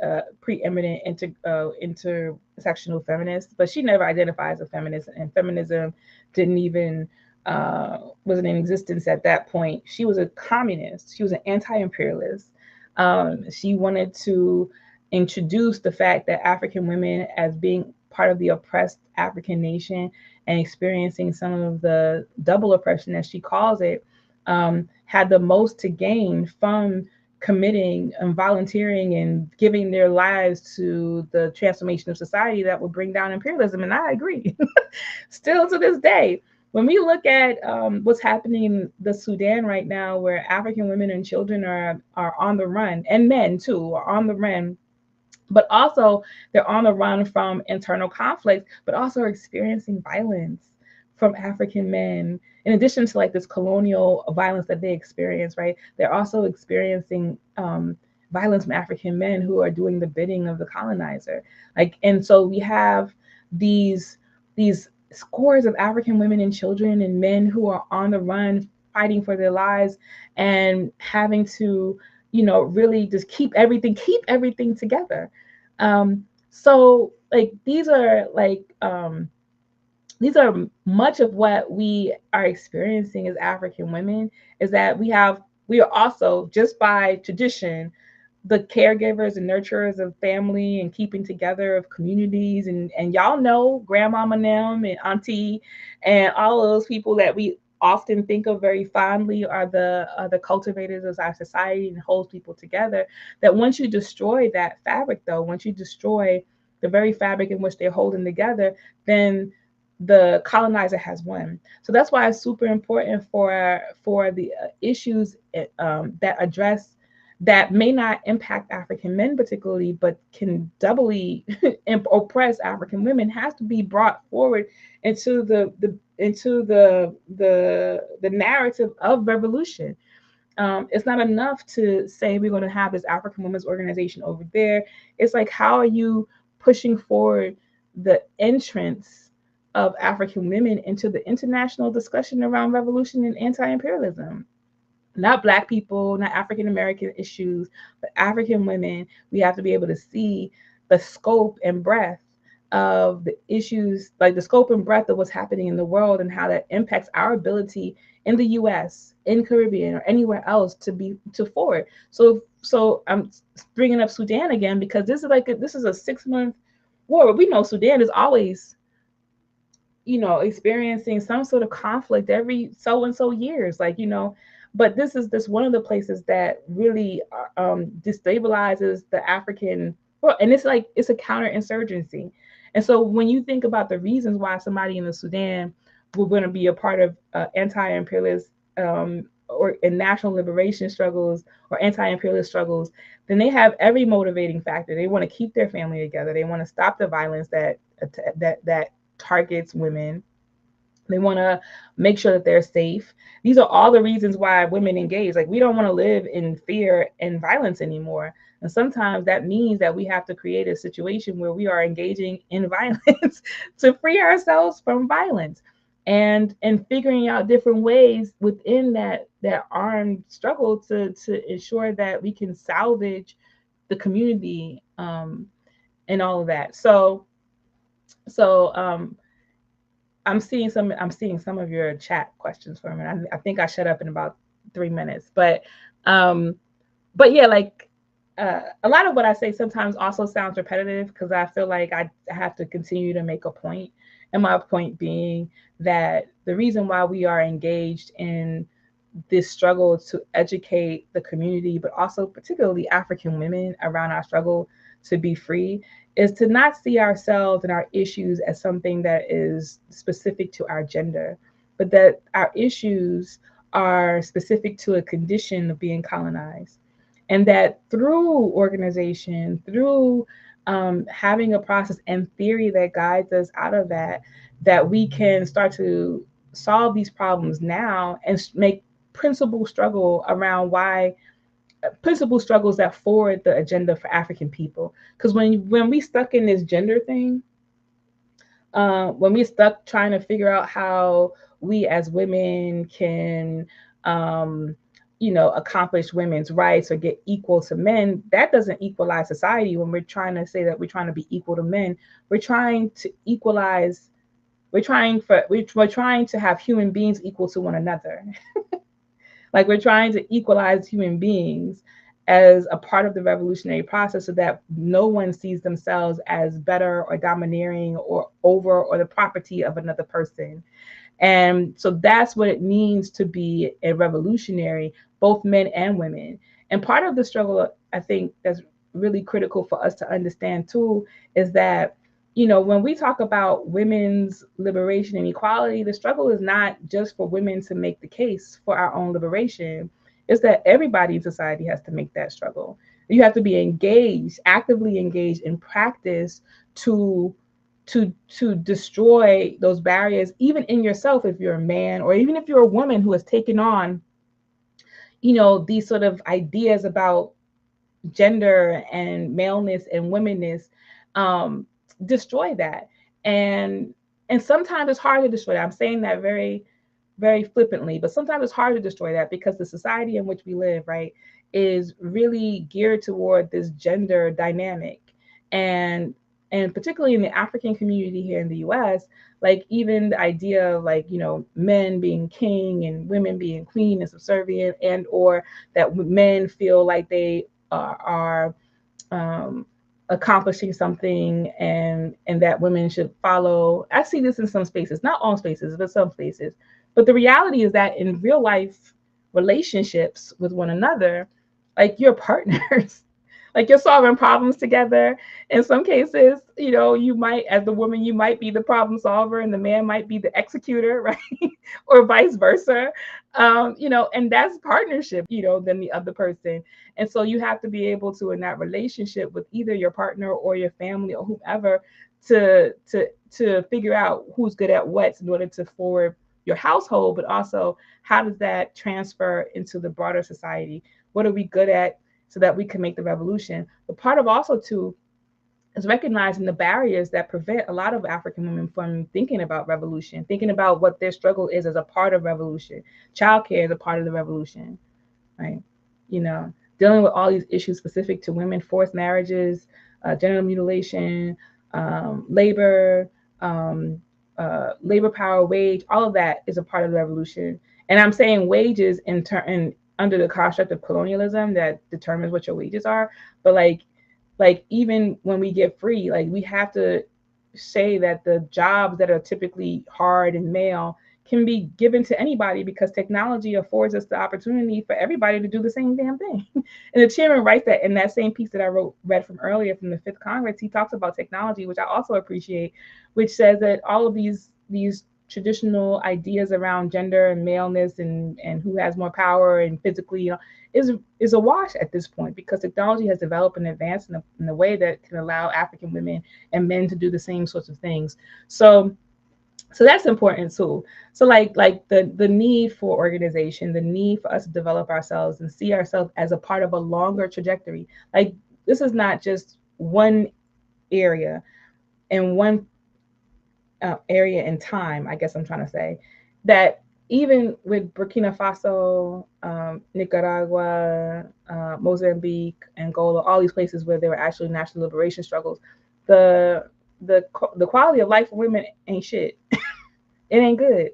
preeminent intersectional feminist, but she never identified as a feminist, and feminism didn't even wasn't in existence at that point. She was a communist. She was an anti-imperialist. She wanted to introduce the fact that African women, as being part of the oppressed African nation and experiencing some of the double oppression, as she calls it, had the most to gain from committing and volunteering and giving their lives to the transformation of society that would bring down imperialism. And I agree. Still to this day, when we look at what's happening in the Sudan right now, where African women and children are on the run, and men too are on the run, but also they're on the run from internal conflict, but also are experiencing violence from African men. In addition to like this colonial violence that they experience, right? They're also experiencing violence from African men who are doing the bidding of the colonizer. And so we have these scores of African women and children and men who are on the run, fighting for their lives, and having to, really just keep everything together. So like these are much of what we are experiencing as African women, is that we are also, just by tradition, the caregivers and nurturers of family and keeping together of communities. And y'all know grandmama them and auntie and all of those people that we often think of very fondly are the cultivators of our society and holds people together. That once you destroy that fabric, though, once you destroy the very fabric in which they're holding together, then the colonizer has won. So that's why it's super important for the issues that address, that may not impact African men particularly, but can doubly oppress African women, has to be brought forward into the narrative of revolution. It's not enough to say we're going to have this African Women's Organization over there. It's like, how are you pushing forward the entrance of African women into the international discussion around revolution and anti-imperialism? Not Black people, not African American issues, but African women. We have to be able to see the scope and breadth of the issues, like the scope and breadth of what's happening in the world and how that impacts our ability in the US, in Caribbean, or anywhere else to forward. So I'm bringing up Sudan again because this is a 6 month war. But we know Sudan is always, experiencing some sort of conflict every so and so years, but this is this one of the places that really destabilizes the African world, and it's a counterinsurgency. And so when you think about the reasons why somebody in the Sudan would want to be a part of anti-imperialist or in national liberation struggles or anti-imperialist struggles, then they have every motivating factor. They want to keep their family together. They want to stop the violence that targets women. They want to make sure that they're safe. These are all the reasons why women engage. Like, we don't want to live in fear and violence anymore. And sometimes that means that we have to create a situation where we are engaging in violence to free ourselves from violence, and figuring out different ways within that armed struggle to ensure that we can salvage the community, and all of that. So I'm seeing some of your chat questions for a minute. I think I shut up in about 3 minutes, um, but yeah, a lot of what I say sometimes also sounds repetitive because I feel like I have to continue to make a point, and my point being that the reason why we are engaged in this struggle to educate the community, but also particularly African women around our struggle to be free, is to not see ourselves and our issues as something that is specific to our gender, but that our issues are specific to a condition of being colonized. And that through organization, through having a process and theory that guides us out of that we can start to solve these problems now and make principal struggles that forward the agenda for African people. Because when we stuck in this gender thing, when we stuck trying to figure out how we as women can, accomplish women's rights or get equal to men, that doesn't equalize society. When we're trying to say that we're trying to be equal to men, we're trying to equalize. We're trying to have human beings equal to one another. Like, we're trying to equalize human beings as a part of the revolutionary process so that no one sees themselves as better or domineering or over or the property of another person. And so that's what it means to be a revolutionary, both men and women. And part of the struggle, I think, that's really critical for us to understand too, is that when we talk about women's liberation and equality, the struggle is not just for women to make the case for our own liberation. It's that everybody in society has to make that struggle. You have to be engaged, actively engaged in practice to destroy those barriers, even in yourself, if you're a man, or even if you're a woman who has taken on, these sort of ideas about gender and maleness and womenness. Destroy that. And sometimes it's hard to destroy that. I'm saying that very, very flippantly, but sometimes it's hard to destroy that because the society in which we live, right, is really geared toward this gender dynamic. And particularly in the African community here in the US, like, even the idea of, like, men being king and women being queen and subservient, and or that men feel like they are accomplishing something, and that women should follow. I see this in some spaces, not all spaces, but some spaces. But the reality is that in real life relationships with one another, like, you're partners. Like, you're solving problems together. In some cases, you might, as the woman, you might be the problem solver and the man might be the executor, right? Or vice versa. And that's partnership, than the other person. And so you have to be able to, in that relationship with either your partner or your family or whoever, to figure out who's good at what in order to forward your household, but also how does that transfer into the broader society? What are we good at so that we can make the revolution? But part of also too is recognizing the barriers that prevent a lot of African women from thinking about revolution, thinking about what their struggle is as a part of revolution. Childcare is a part of the revolution, right? Dealing with all these issues specific to women, forced marriages, genital mutilation, labor, labor power, wage, all of that is a part of the revolution. And I'm saying wages in turn under the construct of colonialism that determines what your wages are. But like even when we get free, like we have to say that the jobs that are typically hard and male can be given to anybody because technology affords us the opportunity for everybody to do the same damn thing. And the chairman writes that in that same piece that I read from earlier from the Fifth Congress. He talks about technology, which I also appreciate, which says that all of these traditional ideas around gender and maleness and who has more power and physically, is a wash at this point because technology has developed and advanced in a way that can allow African women and men to do the same sorts of things. So that's important too. So like the need for organization, the need for us to develop ourselves and see ourselves as a part of a longer trajectory. Like this is not just one area and one area in time, I guess I'm trying to say, that even with Burkina Faso, Nicaragua, Mozambique, Angola, all these places where there were actually national liberation struggles, the the quality of life for women ain't shit. It ain't good.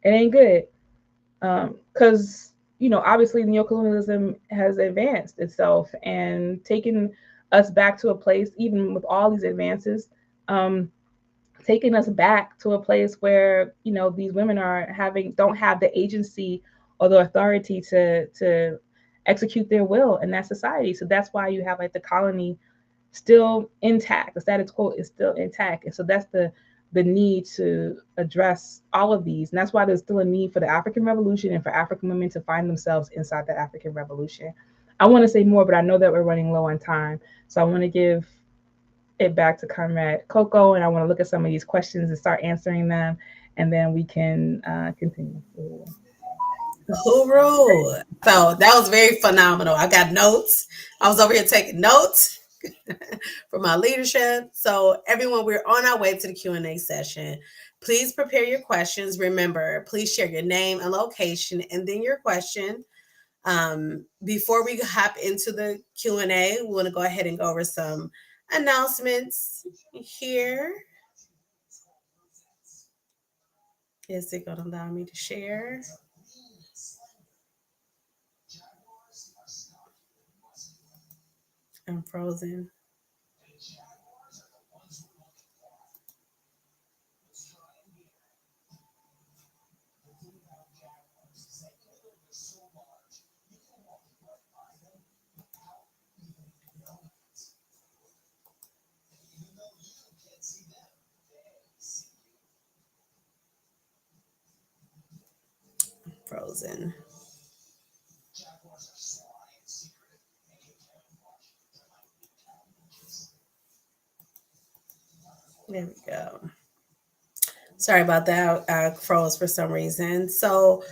It ain't good. Because obviously neocolonialism has advanced itself and taken us back to a place, even with all these advances, um, taking us back to a place where these women don't have the agency or the authority to execute their will in that society. So that's why you have like the colony still intact. The status quo is still intact, and so that's the need to address all of these. And that's why there's still a need for the African Revolution and for African women to find themselves inside the African Revolution. I want to say more, but I know that we're running low on time, so I want to give it back to Comrade Coco, and I want to look at some of these questions and start answering them, and then we can continue. Hooroo. So that was very phenomenal. I got notes. I was over here taking notes for my leadership. So everyone, we're on our way to the Q&A session. Please prepare your questions. Remember, please share your name and location and then your question. Before we hop into the Q&A, we want to go ahead and go over some announcements here. Is it going to allow me to share? I'm frozen. Frozen. There we go. Sorry about that. I froze for some reason. So,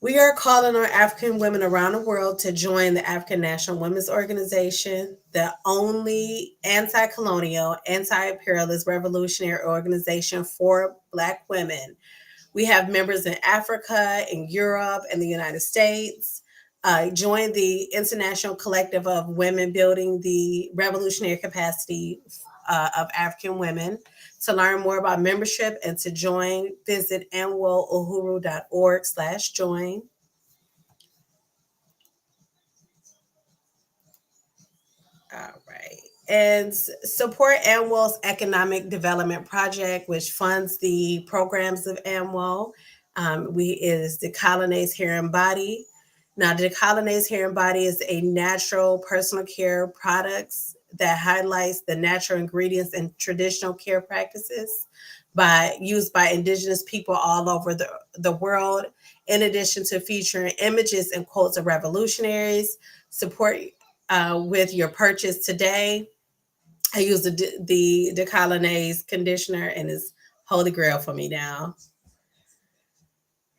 we are calling on African women around the world to join the African National Women's Organization, the only anti colonial, anti imperialist revolutionary organization for Black women. We have members in Africa, in Europe, and the United States. Join the International Collective of Women Building the Revolutionary Capacity of African Women. To learn more about membership and to join, visit anwouhuru.org/join. All right. And support AMWO's Economic Development Project, which funds the programs of AMWO. We is the Colonnades Hair and Body. Now, the Colonnades Hair and Body is a natural personal care products that highlights the natural ingredients and traditional care practices used by indigenous people all over the world. In addition to featuring images and quotes of revolutionaries, support with your purchase today. I use the Colonnades conditioner and it's holy grail for me now.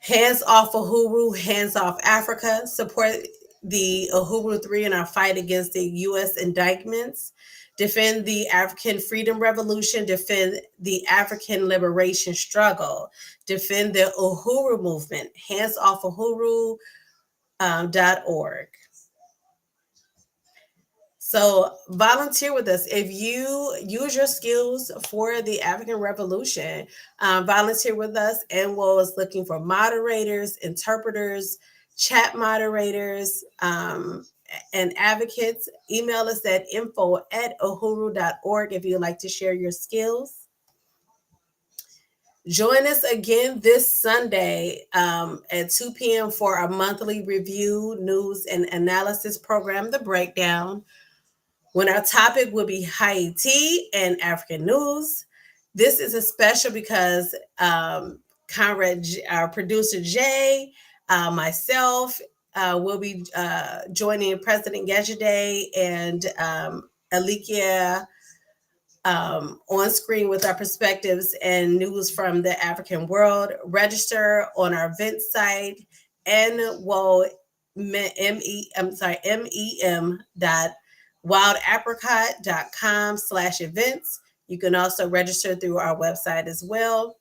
Hands off Uhuru, hands off Africa. Support the Uhuru 3 in our fight against the U.S. indictments. Defend the African freedom revolution. Defend the African liberation struggle. Defend the Uhuru movement. Hands off Uhuru.org. So volunteer with us. If you use your skills for the African Revolution, volunteer with us. NWO is looking for moderators, interpreters, chat moderators, and advocates. Email us at info@uhuru.org if you'd like to share your skills. Join us again this Sunday at 2 p.m. for our monthly review, news, and analysis program, The Breakdown, when our topic will be Haiti and African news. This is a special because Conrad, our producer Jay, myself, will be joining President Yejide and Alikia on screen with our perspectives and news from the African world. Register on our event site, mem.wildapricot.com/events. You can also register through our website as well.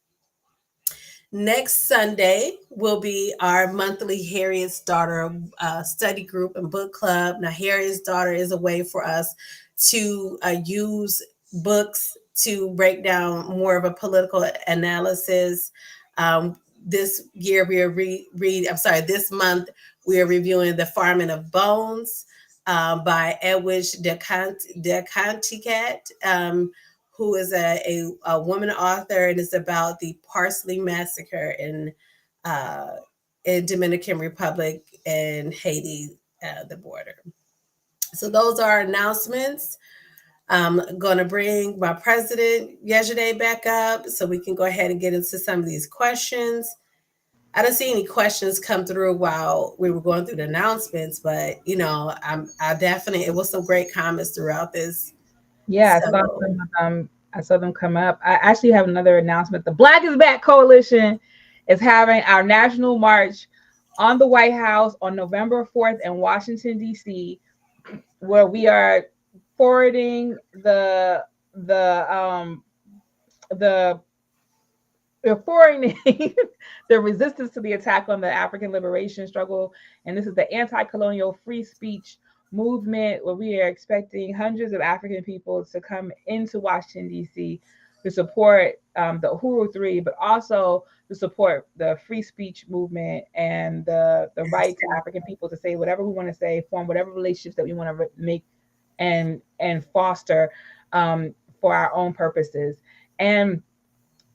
Next Sunday will be our monthly Harriet's Daughter study group and book club. Now, Harriet's Daughter is a way for us to use books to break down more of a political analysis. This year we are this month we are reviewing The Farming of Bones by Edwidge de Conticat, who is a woman author, and it's about the Parsley Massacre in Dominican Republic and Haiti, the border. So those are announcements. I'm going to bring my president Yejide back up so we can go ahead and get into some of these questions. I didn't see any questions come through while we were going through the announcements, but I definitely, it was some great comments throughout this. Yeah, So, I saw them come up. I actually have another announcement. The Black is Back Coalition is having our national march on the White House on November 4th in Washington, D.C., where we are forwarding the the resistance to the attack on the African liberation struggle. And this is the anti-colonial free speech movement, where we are expecting hundreds of African people to come into Washington, D.C. to support the Uhuru 3, but also to support the free speech movement and the right to African people to say whatever we want to say, form whatever relationships that we want to make and foster for our own purposes. And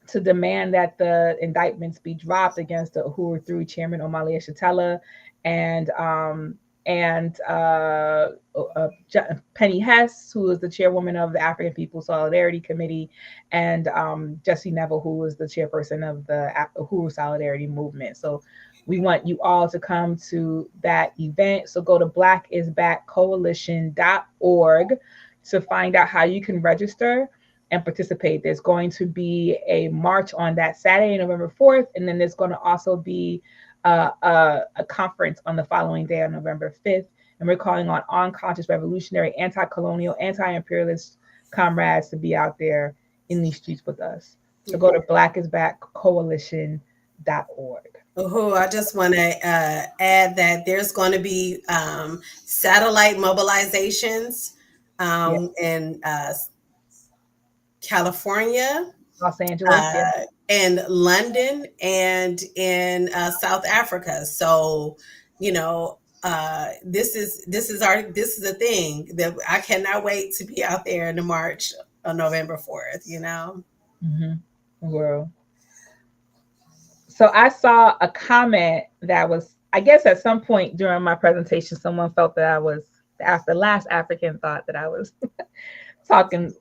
to demand that the indictments be dropped against the Uhuru 3 chairman Omali Shatella and Penny Hess, who is the chairwoman of the African People's Solidarity Committee, and Jesse Neville, who is the chairperson of the Uhuru Solidarity Movement. So we want you all to come to that event. So go to blackisbackcoalition.org to find out how you can register and participate. There's going to be a march on that Saturday, November 4th, and then there's going to also be a conference on the following day on November 5th. And we're calling on unconscious revolutionary, anti-colonial, anti-imperialist comrades to be out there in these streets with us. So go to blackisbackcoalition.org. I just want to add that there's going to be satellite mobilizations in California, Los Angeles, in London, and in South Africa. So, this is a thing that I cannot wait to be out there in the march on November 4th. World. So I saw a comment that was, I guess at some point during my presentation, someone felt that I was, after the last African thought that I was talking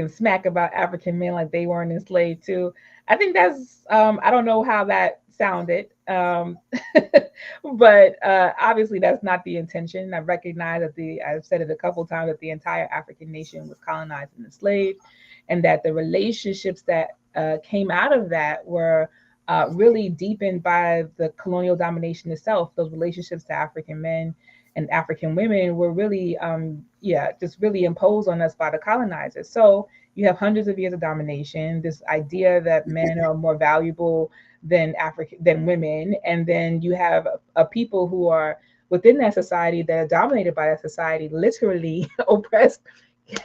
smack about African men like they weren't enslaved too. I think that's, I don't know how that sounded, but obviously that's not the intention. I recognize that I've said it a couple of times, that the entire African nation was colonized and enslaved, and that the relationships that came out of that were really deepened by the colonial domination itself. Those relationships to African men and African women were really, just really imposed on us by the colonizers. So you have hundreds of years of domination, this idea that men are more valuable than women, and then you have a people who are within that society that are dominated by that society, literally oppressed,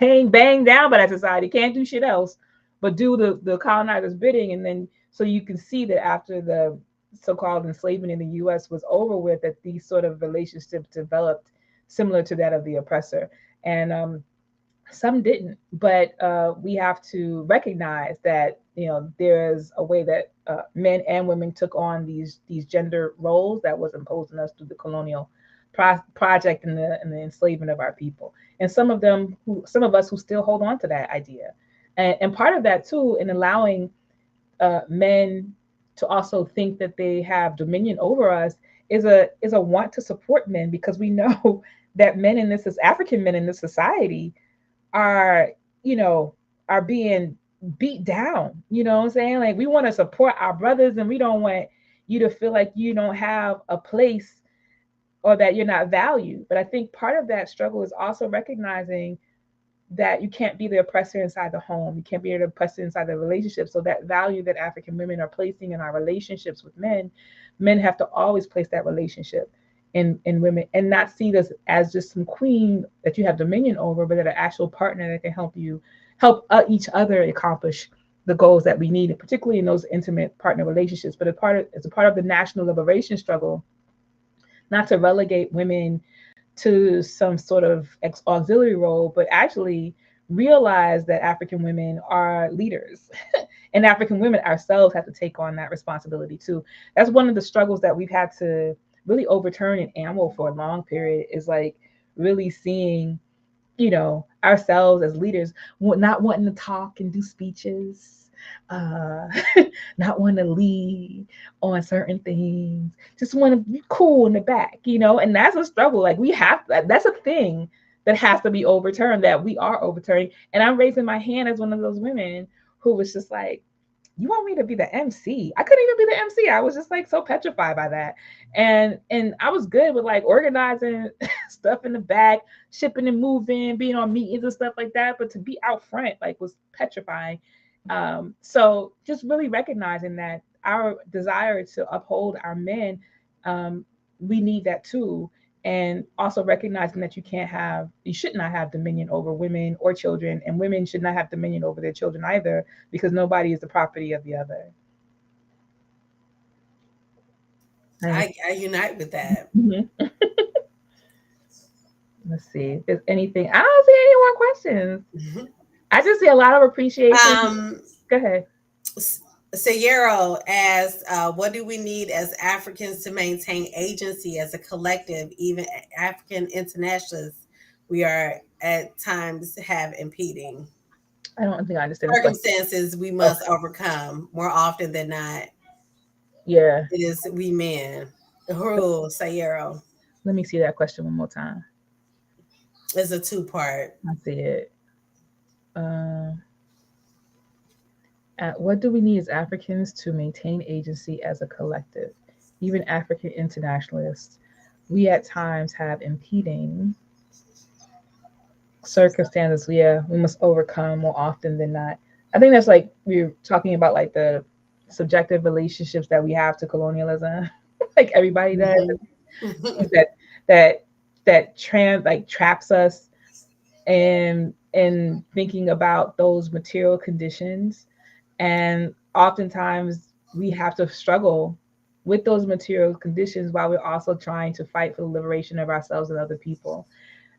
banged down by that society, can't do shit else but do the colonizer's bidding. And then so you can see that after the so-called enslavement in the US was over with, that these sort of relationships developed similar to that of the oppressor. And some didn't, but we have to recognize that there is a way that men and women took on these gender roles that was imposed on us through the colonial project and the enslavement of our people. And some of us who still hold on to that idea, and part of that too, in allowing men to also think that they have dominion over us, is a want to support men, because we know that men in this, African men in this society, are are being beat down. You know what I'm saying? Like, we want to support our brothers, and we don't want you to feel like you don't have a place or that you're not valued. But I think part of that struggle is also recognizing that you can't be the oppressor inside the home. You can't be the oppressor inside the relationship. So that value that African women are placing in our relationships with men have to always place that relationship in women, and not see this as just some queen that you have dominion over, but that an actual partner that can help each other accomplish the goals that we need, particularly in those intimate partner relationships. But it's a part of the national liberation struggle, not to relegate women to some sort of auxiliary role, but actually realize that African women are leaders and African women ourselves have to take on that responsibility too. That's one of the struggles that we've had to really overturn in AMWO for a long period, is like really seeing, ourselves as leaders, not wanting to talk and do speeches, not want to lead on certain things, just want to be cool in the back, and that's a struggle. Like, that's a thing that has to be overturned, that we are overturning. And I'm raising my hand as one of those women who was just like, you want me to be the MC? I couldn't even be the MC. I was just like so petrified by that. And I was good with like organizing stuff in the back, shipping and moving, being on meetings and stuff like that. But to be out front, like, was petrifying. So just really recognizing that our desire to uphold our men, we need that too. And also recognizing that you should not have dominion over women or children, and women should not have dominion over their children either, because nobody is the property of the other. I unite with that. Mm-hmm. Let's see if there's anything. I don't see any more questions. Mm-hmm. I just see a lot of appreciation. Go ahead. Sayero asks, what do we need as Africans to maintain agency as a collective? Even African internationalists, we are at times have impeding. I don't think I understand. Circumstances we must overcome more often than not. Yeah. It is we men. Uhuru Sayero. Let me see that question one more time. It's a two-part. I see it. What do we need as Africans to maintain agency as a collective? Even African internationalists, we at times have impeding circumstances. Yeah, we must overcome more often than not. I think that's like we're talking about, like the subjective relationships that we have to colonialism. Like everybody does. Mm-hmm. that traps us in thinking about those material conditions. And oftentimes we have to struggle with those material conditions while we're also trying to fight for the liberation of ourselves and other people.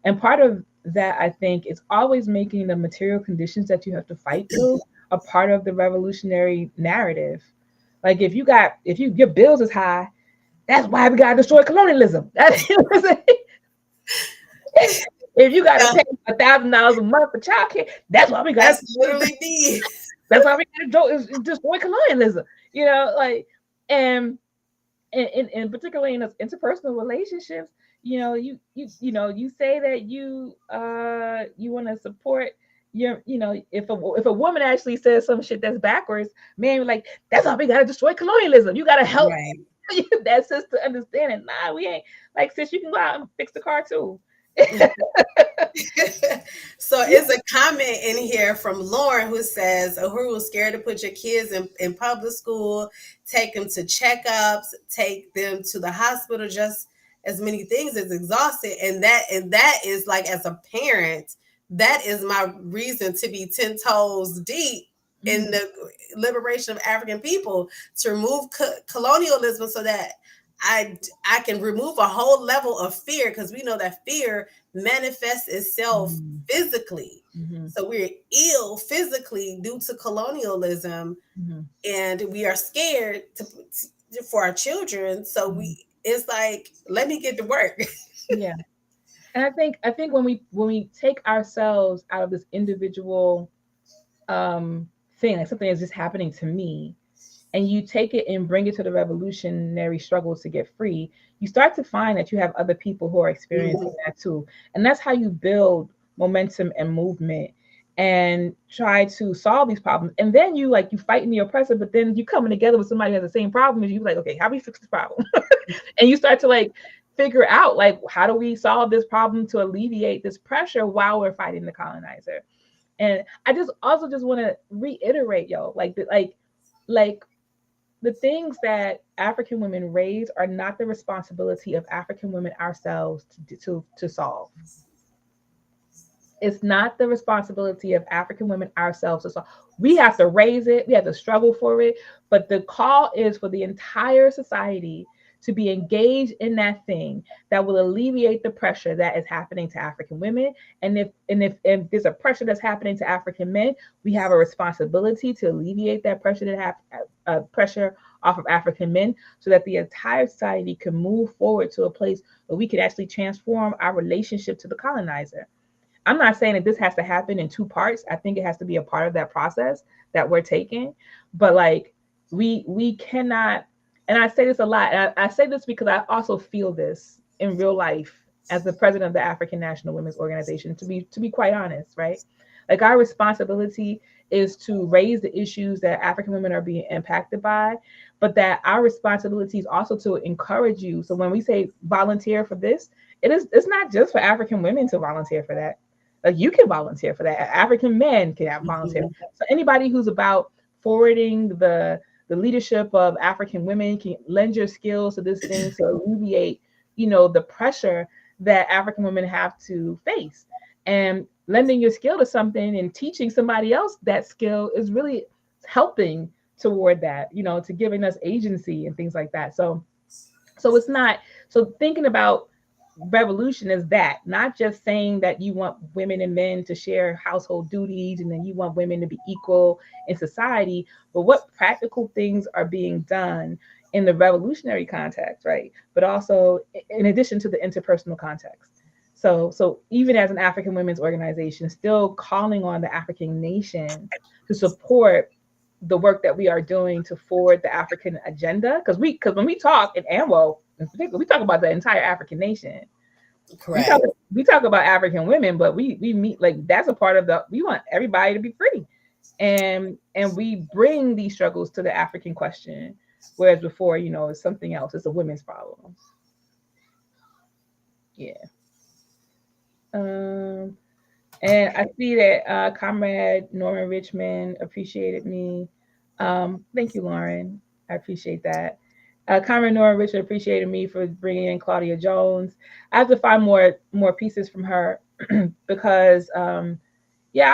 And part of that, I think, is always making the material conditions that you have to fight through a part of the revolutionary narrative. Like, if your bills is high, that's why we gotta destroy colonialism. If you gotta pay $1,000 a month for childcare, that's why we gotta literally that's why we gotta destroy colonialism. And particularly in interpersonal relationships, you say that you want to support your, if a woman actually says some shit that's backwards, man, like, that's why we gotta destroy colonialism. You gotta help that sister understand it. Nah, we ain't. Like, sis, you can go out and fix the car too. So it's a comment in here from Lauren who says, Uhuru was scared to put your kids in public school, take them to checkups, take them to the hospital just as many things is exhausted. And that is like, as a parent, that is my reason to be 10 toes deep in the liberation of African people, to remove colonialism, so that I can remove a whole level of fear, because we know that fear manifests itself physically. So we're ill physically due to colonialism, and we are scared for our children. So it's like, let me get to work. Yeah. And I think when we take ourselves out of this individual thing, like something is just happening to me, and you take it and bring it to the revolutionary struggle to get free, you start to find that you have other people who are experiencing that too. And that's how you build momentum and movement and try to solve these problems. And then you fighting the oppressor, but then you coming together with somebody who has the same problem as you, like, okay, how do we fix this problem? And you start to figure out how do we solve this problem to alleviate this pressure while we're fighting the colonizer. And I just want to reiterate, the things that African women raise are not the responsibility of African women ourselves to solve. It's not the responsibility of African women ourselves to solve. We have to raise it. We have to struggle for it. But the call is for the entire society to be engaged in that thing that will alleviate the pressure that is happening to African women. And if there's a pressure that's happening to African men, we have a responsibility to alleviate that pressure off of African men, so that the entire society can move forward to a place where we can actually transform our relationship to the colonizer. I'm not saying that this has to happen in two parts. I think it has to be a part of that process that we're taking. But we cannot, and I say this a lot, and I say this because I also feel this in real life as the president of the African National Women's Organization, to be quite honest, right? Our responsibility is to raise the issues that African women are being impacted by, but that our responsibility is also to encourage you. So when we say volunteer for this, it's not just for African women to volunteer for that. You can volunteer for that. African men can have volunteer. So anybody who's about forwarding the leadership of African women can lend your skills to this thing to alleviate, the pressure that African women have to face. And lending your skill to something and teaching somebody else that skill is really helping toward that, to giving us agency and things like that. So it's not, so thinking about revolution is that, not just saying that you want women and men to share household duties and then you want women to be equal in society, but what practical things are being done in the revolutionary context, right? But also in addition to the interpersonal context. So even as an African women's organization, still calling on the African nation to support the work that we are doing to forward the African agenda. Because when we talk in AMWO, in particular, we talk about the entire African nation. Correct. We talk about African women, but we meet, that's a part of we want everybody to be free. And we bring these struggles to the African question, whereas before, it's something else. It's a women's problem. Yeah. And I see that Comrade Norman Richmond appreciated me. Thank you, Lauren. I appreciate that. Comrade Norman Richmond appreciated me for bringing in Claudia Jones. I have to find more pieces from her because, I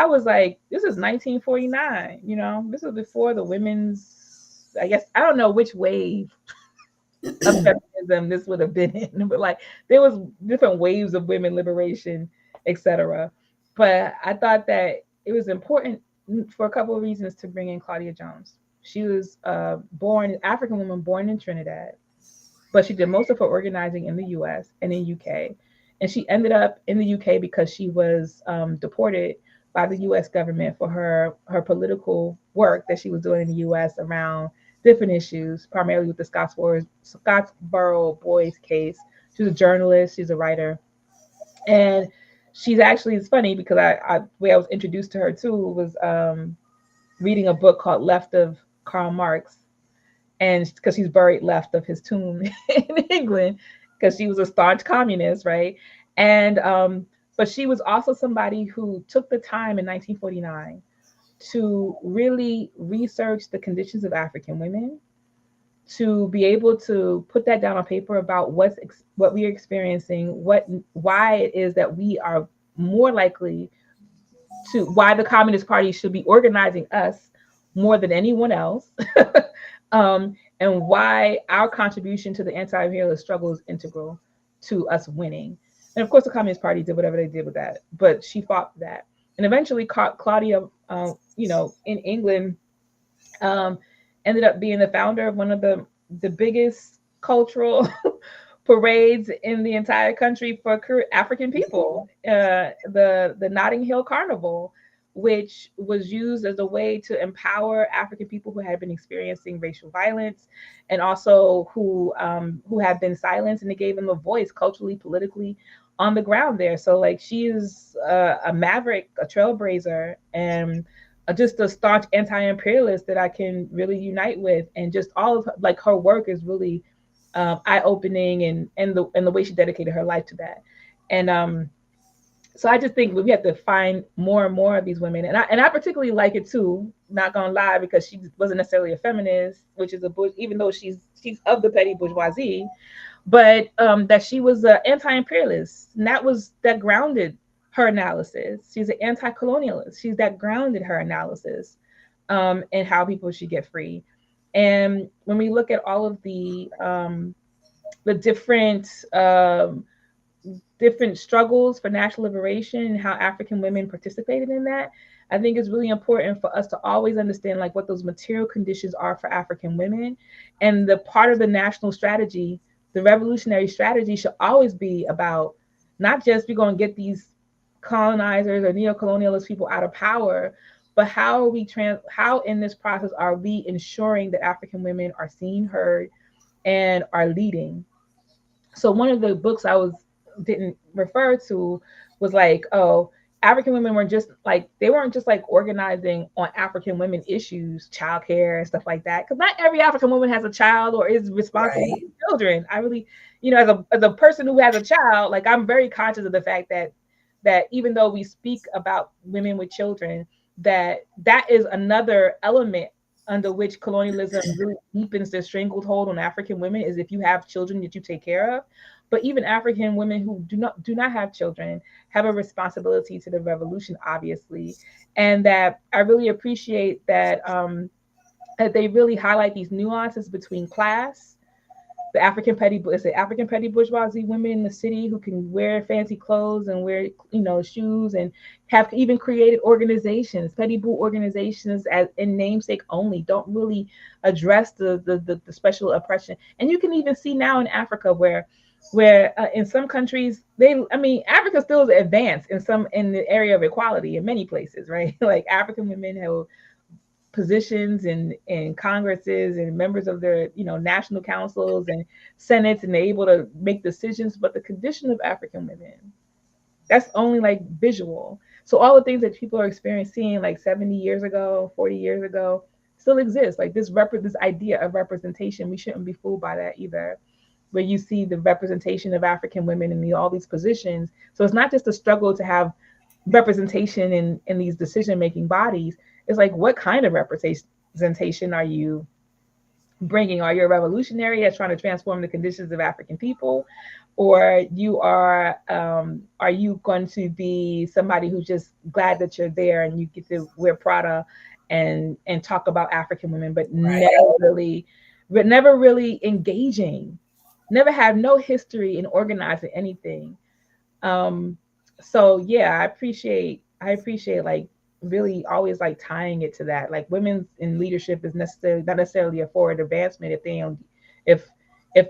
was like, this is 1949. This was before the women's, I guess, I don't know which wave of feminism this would have been in, but there was different waves of women liberation, etc. But I thought that it was important for a couple of reasons to bring in Claudia Jones. She was African woman born in Trinidad, but she did most of her organizing in the US and in UK. And she ended up in the UK because she was deported by the US government for her political work that she was doing in the US around different issues, primarily with the Scottsboro Boys case. She's a journalist, she's a writer. And she's actually, it's funny because the way I was introduced to her too was reading a book called Left of Karl Marx, and because she's buried left of his tomb in England, because she was a staunch communist, right? And but she was also somebody who took the time in 1949 to really research the conditions of African women, to be able to put that down on paper about what we're experiencing, why it is that we are more likely to, why the Communist Party should be organizing us more than anyone else, and why our contribution to the anti-imperialist struggle is integral to us winning. And of course, the Communist Party did whatever they did with that, but she fought that, and eventually Claudia, in England, um, ended up being the founder of one of the biggest cultural parades in the entire country for African people, the Notting Hill Carnival, which was used as a way to empower African people who had been experiencing racial violence, and also who had been silenced, and it gave them a voice culturally, politically, on the ground there. So like, she is a maverick, a trailblazer, and just a staunch anti-imperialist that I can really unite with, and just all of like her work is really eye-opening, and the way she dedicated her life to that. And so I just think we have to find more and more of these women, and I particularly like it too. Not gonna lie, because she wasn't necessarily a feminist, which is even though she's of the petty bourgeoisie, but that she was an anti-imperialist, and that grounded her analysis. She's an anti-colonialist. She's that grounded her analysis, and how people should get free. And when we look at all of the different struggles for national liberation and how African women participated in that, I think it's really important for us to always understand like what those material conditions are for African women. And the part of the national strategy, the revolutionary strategy, should always be about not just we're going to get these colonizers or neo-colonialist people out of power, but how in this process are we ensuring that African women are seen, heard, and are leading. So one of the books I didn't refer to was like, oh, African women weren't just like organizing on African women issues, childcare and stuff like that. Because not every African woman has a child or is responsible for children. I really, as a person who has a child, like I'm very conscious of the fact that even though we speak about women with children, that is another element under which colonialism really deepens their stranglehold on African women, is if you have children that you take care of. But even African women who do not have children have a responsibility to the revolution, obviously. And that I really appreciate that that they really highlight these nuances between class, the African petty bourgeoisie women in the city who can wear fancy clothes and wear shoes, and have even created organizations, petty bourgeois organizations, as in namesake only, don't really address the special oppression. And you can even see now in Africa where in some countries Africa still is advanced in the area of equality in many places, right? Like African women have positions in congresses and members of their national councils and senates, and they're able to make decisions. But the condition of African women, that's only like visual. So all the things that people are experiencing like 70 years ago, 40 years ago, still exist. Like this idea of representation, we shouldn't be fooled by that either, where you see the representation of African women in all these positions. So it's not just a struggle to have representation in these decision-making bodies. It's like, what kind of representation are you bringing? Are you a revolutionary that's trying to transform the conditions of African people? Or are you going to be somebody who's just glad that you're there and you get to wear Prada and talk about African women, but never really engaging, never had no history in organizing anything. So yeah, I appreciate like really always like tying it to that. Like women in leadership is not necessarily a forward advancement if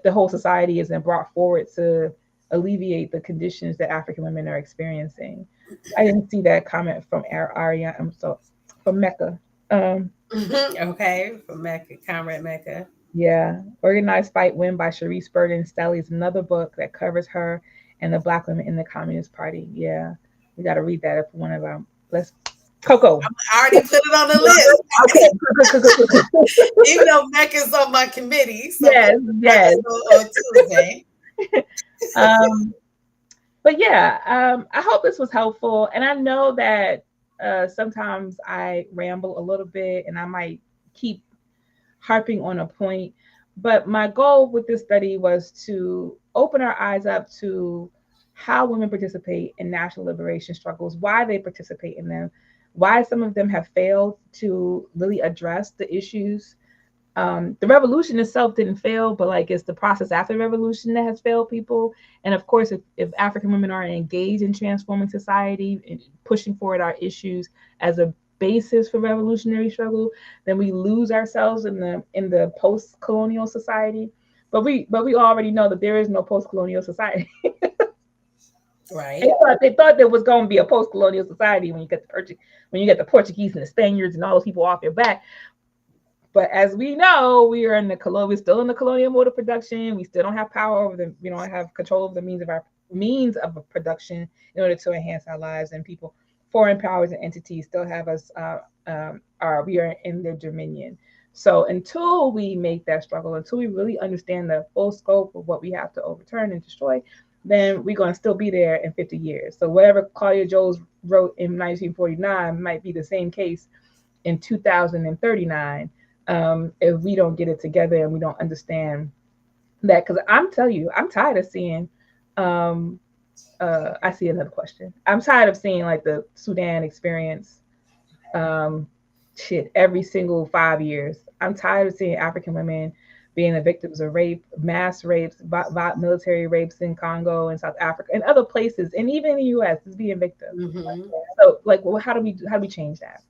the whole society isn't brought forward to alleviate the conditions that African women are experiencing. I didn't see that comment from Arya. From Mecca. Okay, from Mecca, Comrade Mecca. Yeah, Organized Fight Win by Sharice Burden Stelly is another book that covers her and the Black women in the Communist Party. Yeah, we got to read that up for one of our. Let's Coco. I already put it on the list. Okay. Even though Mecca's on my committee. So yes. On Tuesday. But yeah, I hope this was helpful. And I know that sometimes I ramble a little bit and I might keep harping on a point, But my goal with this study was to open our eyes up to how women participate in national liberation struggles, why they participate in them, why some of them have failed to really address the issues. The revolution itself didn't fail, but like it's the process after the revolution that has failed people. And of course, if African women are engaged in transforming society and pushing forward our issues as a basis for revolutionary struggle, then we lose ourselves in the post-colonial society. But we already know that there is no post-colonial society. Right. They thought there was going to be a post-colonial society when you get the Portuguese and the Spaniards and all those people off your back. But as we know, we're still in the colonial mode of production. We still don't have power over we don't have control of the means of production in order to enhance our lives. And foreign powers and entities still have us. We are in their dominion. So until we make that struggle, until we really understand the full scope of what we have to overturn and destroy, then we're going to still be there in 50 years. So whatever Claudia Jones wrote in 1949 might be the same case in 2039. If we don't get it together and we don't understand that. Because I'm telling you, I'm tired of seeing, I see another question. I'm tired of seeing like the Sudan experience every single 5 years. I'm tired of seeing African women being the victims of rape, mass rapes, military rapes in Congo and South Africa and other places, and even in the U.S. is being victims. Mm-hmm. So, like, well, how do we change that?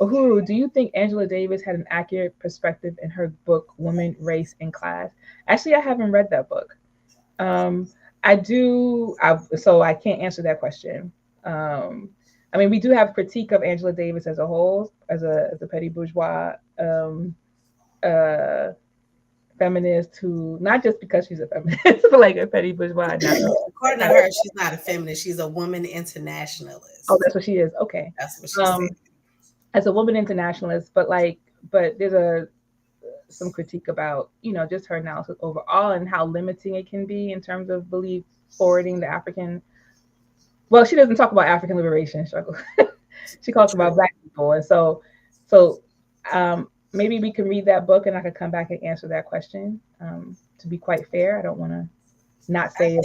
Uhuru, do you think Angela Davis had an accurate perspective in her book Women, Race, and Class? Actually, I haven't read that book. I do, so I can't answer that question. I mean, we do have critique of Angela Davis as a whole, as a petty bourgeois feminist who, not just because she's a feminist, but like a petty bourgeois. According to her, she's not a feminist. She's a woman internationalist. Oh, that's what she is. Okay. That's what she said. As a woman internationalist, but there's some critique about, just her analysis overall and how limiting it can be in terms of belief forwarding the African. Well, she doesn't talk about African liberation struggle. She talks about Black people. And so maybe we can read that book and I could come back and answer that question. To be quite fair, I don't want to not say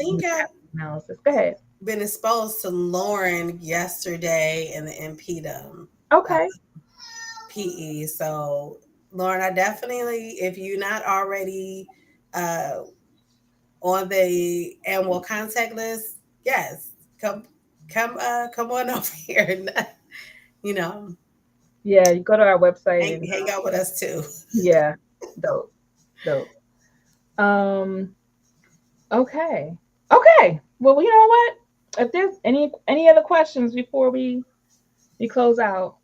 analysis. Go ahead. Been exposed to Lauren yesterday in the MPDM. Okay. PE. So, Lauren, I definitely, if you're not already on the annual contact list, yes, come on over here. And, Yeah, you go to our website and hang out with us too. Yeah, dope. Okay. Well, you know what? If there's any other questions before we close out.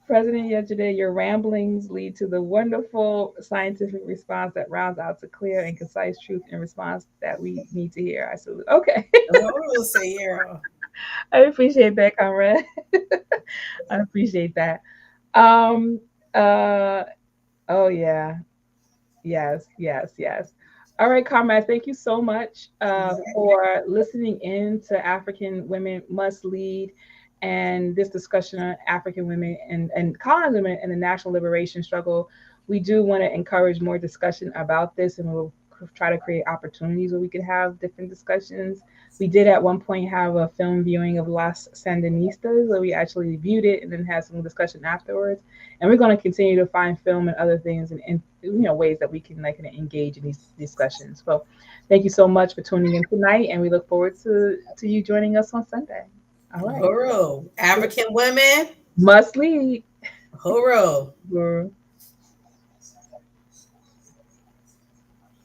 President Yejide, your ramblings lead to the wonderful scientific response that rounds out to clear and concise truth and response that we need to hear. I salute. Okay. We'll say yeah. I appreciate that, comrade. I appreciate that. Oh yeah. Yes. All right, comrades, thank you so much for listening in to African Women Must Lead and this discussion on African women and colonized women and the national liberation struggle. We do want to encourage more discussion about this, and we'll try to create opportunities where we could have different discussions. We did at one point have a film viewing of Las Sandinistas where we actually viewed it and then had some discussion afterwards. And we're going to continue to find film and other things and ways that we can engage in these discussions. So thank you so much for tuning in tonight, and we look forward to you joining us on Sunday. All right. Hooroo. African women must lead. Hooroo.